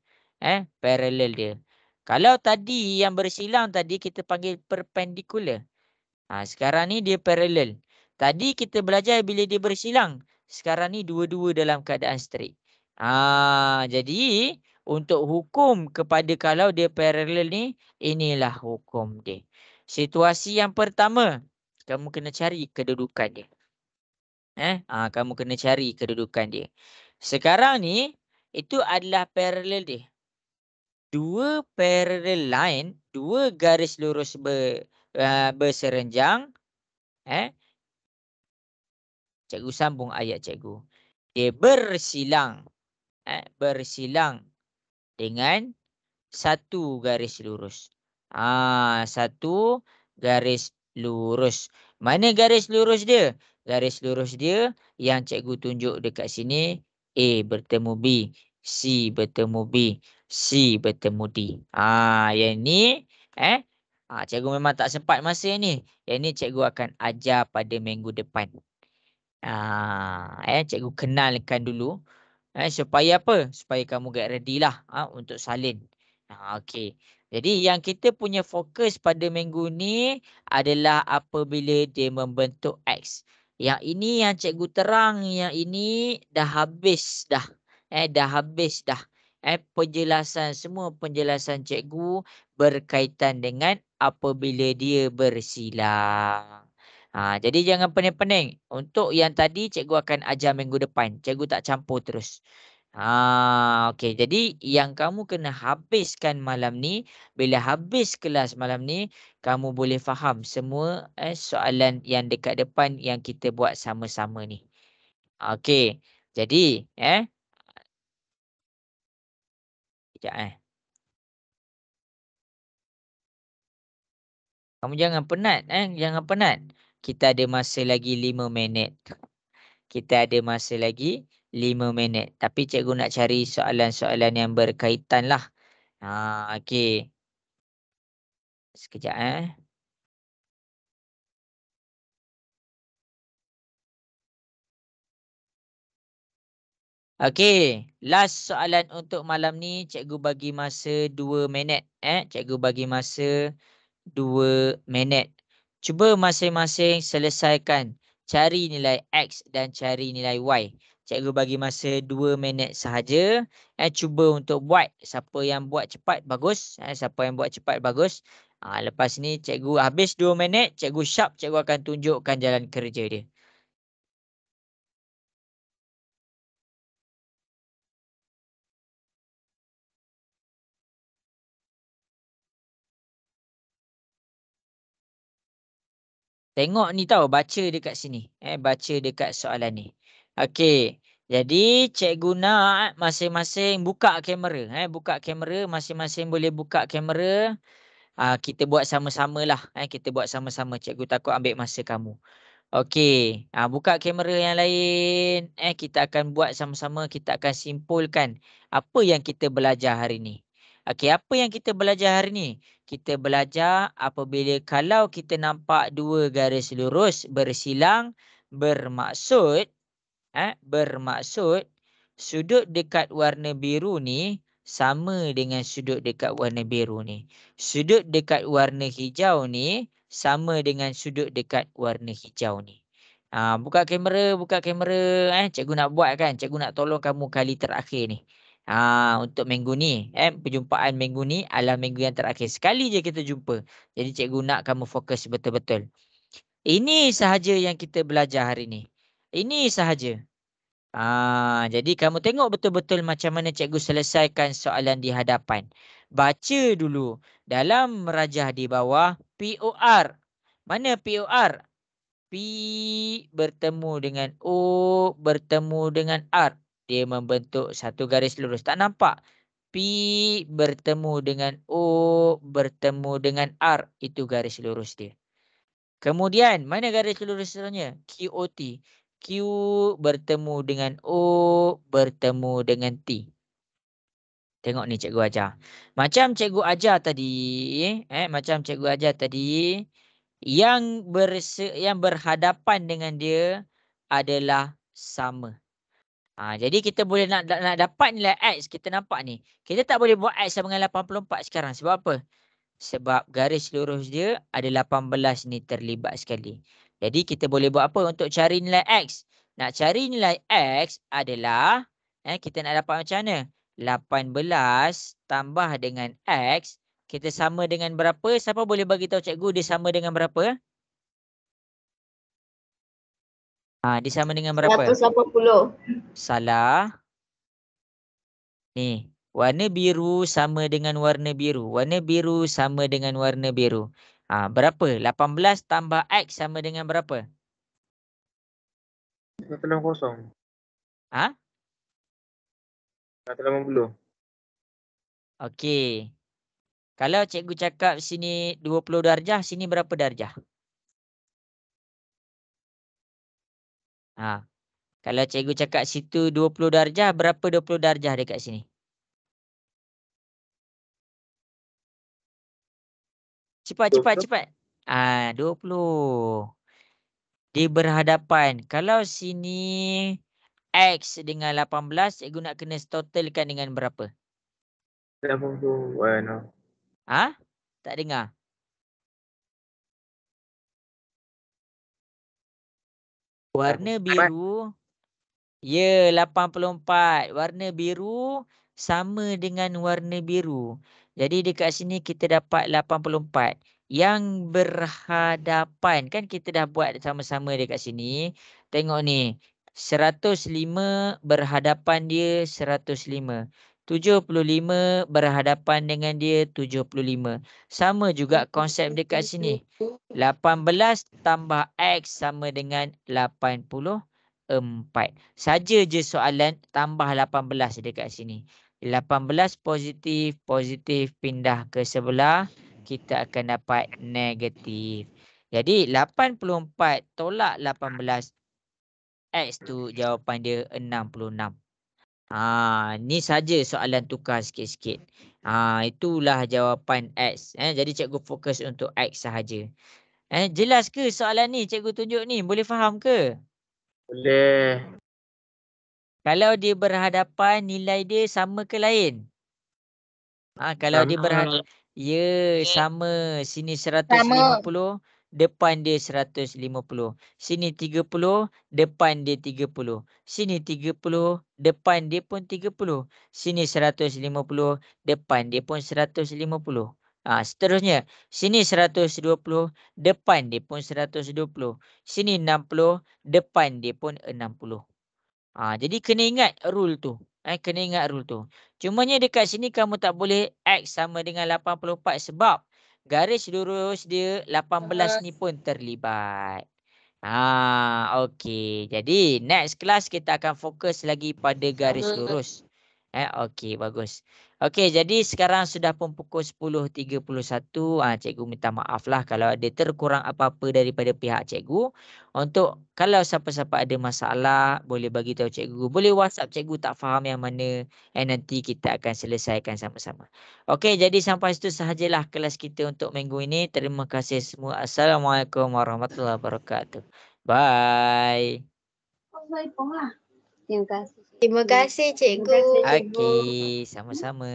Paralel dia. Kalau tadi yang bersilang tadi kita panggil perpendicular. Sekarang ni dia paralel. Tadi kita belajar bila dia bersilang. Sekarang ni dua-dua dalam keadaan straight. Jadi untuk hukum kepada kalau dia parallel ni, inilah hukum dia. Situasi yang pertama, kamu kena cari kedudukan dia. Kamu kena cari kedudukan dia. Sekarang ni, itu adalah parallel dia. Dua parallel line, dua garis lurus berserenjang. Cikgu sambung ayat cikgu. Dia bersilang. Bersilang dengan satu garis lurus. Satu garis lurus. Mana garis lurus dia? Garis lurus dia yang cikgu tunjuk dekat sini. A bertemu B. C bertemu B. C bertemu D. Yang ni cikgu memang tak sempat masa ni. Yang ni cikgu akan ajar pada minggu depan. Cikgu kenalkan dulu. Supaya apa? Supaya kamu get ready lah untuk salin. Okey. Jadi yang kita punya fokus pada minggu ni adalah apabila dia membentuk X. Yang ini yang cikgu terang, yang ini dah habis dah. Dah habis dah. Penjelasan, semua penjelasan cikgu berkaitan dengan apabila dia bersilang. Jadi jangan pening-pening. Untuk yang tadi cikgu akan ajar minggu depan. Cikgu tak campur terus. Okey. Jadi yang kamu kena habiskan malam ni, bila habis kelas malam ni, kamu boleh faham semua soalan yang dekat depan yang kita buat sama-sama ni. Okey. Jadi sekejap kamu jangan penat jangan penat. Kita ada masa lagi 5 minit. Kita ada masa lagi 5 minit. Tapi cikgu nak cari soalan-soalan yang berkaitan lah. Okey. Sekejap Okey. Last soalan untuk malam ni, cikgu bagi masa 2 minit. Cikgu bagi masa 2 minit. Cuba masing-masing selesaikan. Cari nilai X dan cari nilai Y. Cikgu bagi masa 2 minit sahaja. Cuba untuk buat. Siapa yang buat cepat, bagus. Siapa yang buat cepat, bagus. Lepas ni cikgu habis 2 minit. Cikgu sharp, cikgu akan tunjukkan jalan kerja dia. Tengok ni tahu, baca dekat sini. Baca dekat soalan ni. Okey. Jadi cikgu nak masing-masing buka kamera. Buka kamera, masing-masing boleh buka kamera. Kita buat sama-sama lah. Kita buat sama-sama. Cikgu takut ambil masa kamu. Okey. Buka kamera yang lain. Kita akan buat sama-sama. Kita akan simpulkan apa yang kita belajar hari ni. Okey, apa yang kita belajar hari ni? Kita belajar apabila kalau kita nampak dua garis lurus bersilang, bermaksud sudut dekat warna biru ni sama dengan sudut dekat warna biru ni. Sudut dekat warna hijau ni sama dengan sudut dekat warna hijau ni. Buka kamera. Cikgu nak buat kan? Cikgu nak tolong kamu kali terakhir ni. Untuk minggu ni. Perjumpaan minggu ni adalah minggu yang terakhir. Sekali je kita jumpa. Jadi cikgu nak kamu fokus betul-betul. Ini sahaja yang kita belajar hari ni. Ini sahaja. Jadi kamu tengok betul-betul macam mana cikgu selesaikan soalan di hadapan. Baca dulu. Dalam merajah di bawah, POR. Mana POR? P bertemu dengan O bertemu dengan R. Dia membentuk satu garis lurus. Tak nampak? P bertemu dengan O bertemu dengan R. Itu garis lurus dia. Kemudian, mana garis lurus seterusnya? QOT. Q bertemu dengan O bertemu dengan T. Tengok ni cikgu ajar. Macam cikgu ajar tadi, yang berhadapan dengan dia adalah sama. Jadi kita boleh nak dapat nilai X, kita nampak ni. Kita tak boleh buat X sama dengan 84 sekarang. Sebab apa? Sebab garis lurus dia ada 18 ni terlibat sekali. Jadi kita boleh buat apa untuk cari nilai X? Nak cari nilai X adalah, kita nak dapat macam mana? 18 tambah dengan X, kita sama dengan berapa? Siapa boleh bagi tahu cikgu dia sama dengan berapa? Dia sama dengan berapa? 180. Salah. Ni, warna biru sama dengan warna biru. Warna biru sama dengan warna biru. Berapa? 18 tambah X sama dengan berapa? 180. Ha? 180. Okey. Kalau cikgu cakap sini 20 darjah, sini berapa darjah? Kalau cikgu cakap situ 20 darjah, berapa 20 darjah dekat sini? Cepat, 20. cepat. 20. Dia berhadapan. Kalau sini X dengan 18, cikgu nak kena totalkan dengan berapa? 80. No. Tak dengar? Warna biru. Ya, 84. Warna biru sama dengan warna biru. Jadi dekat sini kita dapat 84. Yang berhadapan. Kan kita dah buat sama-sama dekat sini. Tengok ni. 105 berhadapan dia 105. 75 berhadapan dengan dia 75. Sama juga konsep dekat sini. 18 tambah X sama dengan 84. Saja je soalan tambah 18 dekat sini. 18 positif pindah ke sebelah, kita akan dapat negatif. Jadi 84 tolak 18, X tu jawapan dia 66. Ni saja soalan tukar sikit-sikit. Itulah jawapan X. Jadi cikgu fokus untuk X sahaja. Jelas ke soalan ni cikgu tunjuk ni? Boleh faham ke? Boleh. Kalau dia berhadapan, nilai dia sama ke lain? Kalau dia berhadapan, ya sama. Sini 150, depan dia 150. Sini 30, depan dia 30. Sini 30, depan dia pun 30. Sini 150, depan dia pun 150. Seterusnya, sini 120, depan dia pun 120. Sini 60, depan dia pun 60. Jadi kena ingat rule tu. Kena ingat rule tu. Cumanya dekat sini kamu tak boleh X sama dengan 84 sebab garis lurus dia 18 ni pun terlibat. Okey. Jadi next class kita akan fokus lagi pada garis lurus. Okey, bagus. Okey, jadi sekarang sudah pun pukul 10.31. Cikgu minta maaf lah kalau ada terkurang apa-apa daripada pihak cikgu. Untuk kalau siapa-siapa ada masalah, boleh bagi tahu cikgu. Boleh WhatsApp cikgu tak faham yang mana. Nanti kita akan selesaikan sama-sama. Okey, jadi sampai situ sahajalah kelas kita untuk minggu ini. Terima kasih semua. Assalamualaikum warahmatullahi wabarakatuh. Bye. Terima kasih. Terima kasih cikgu. Okey, sama-sama.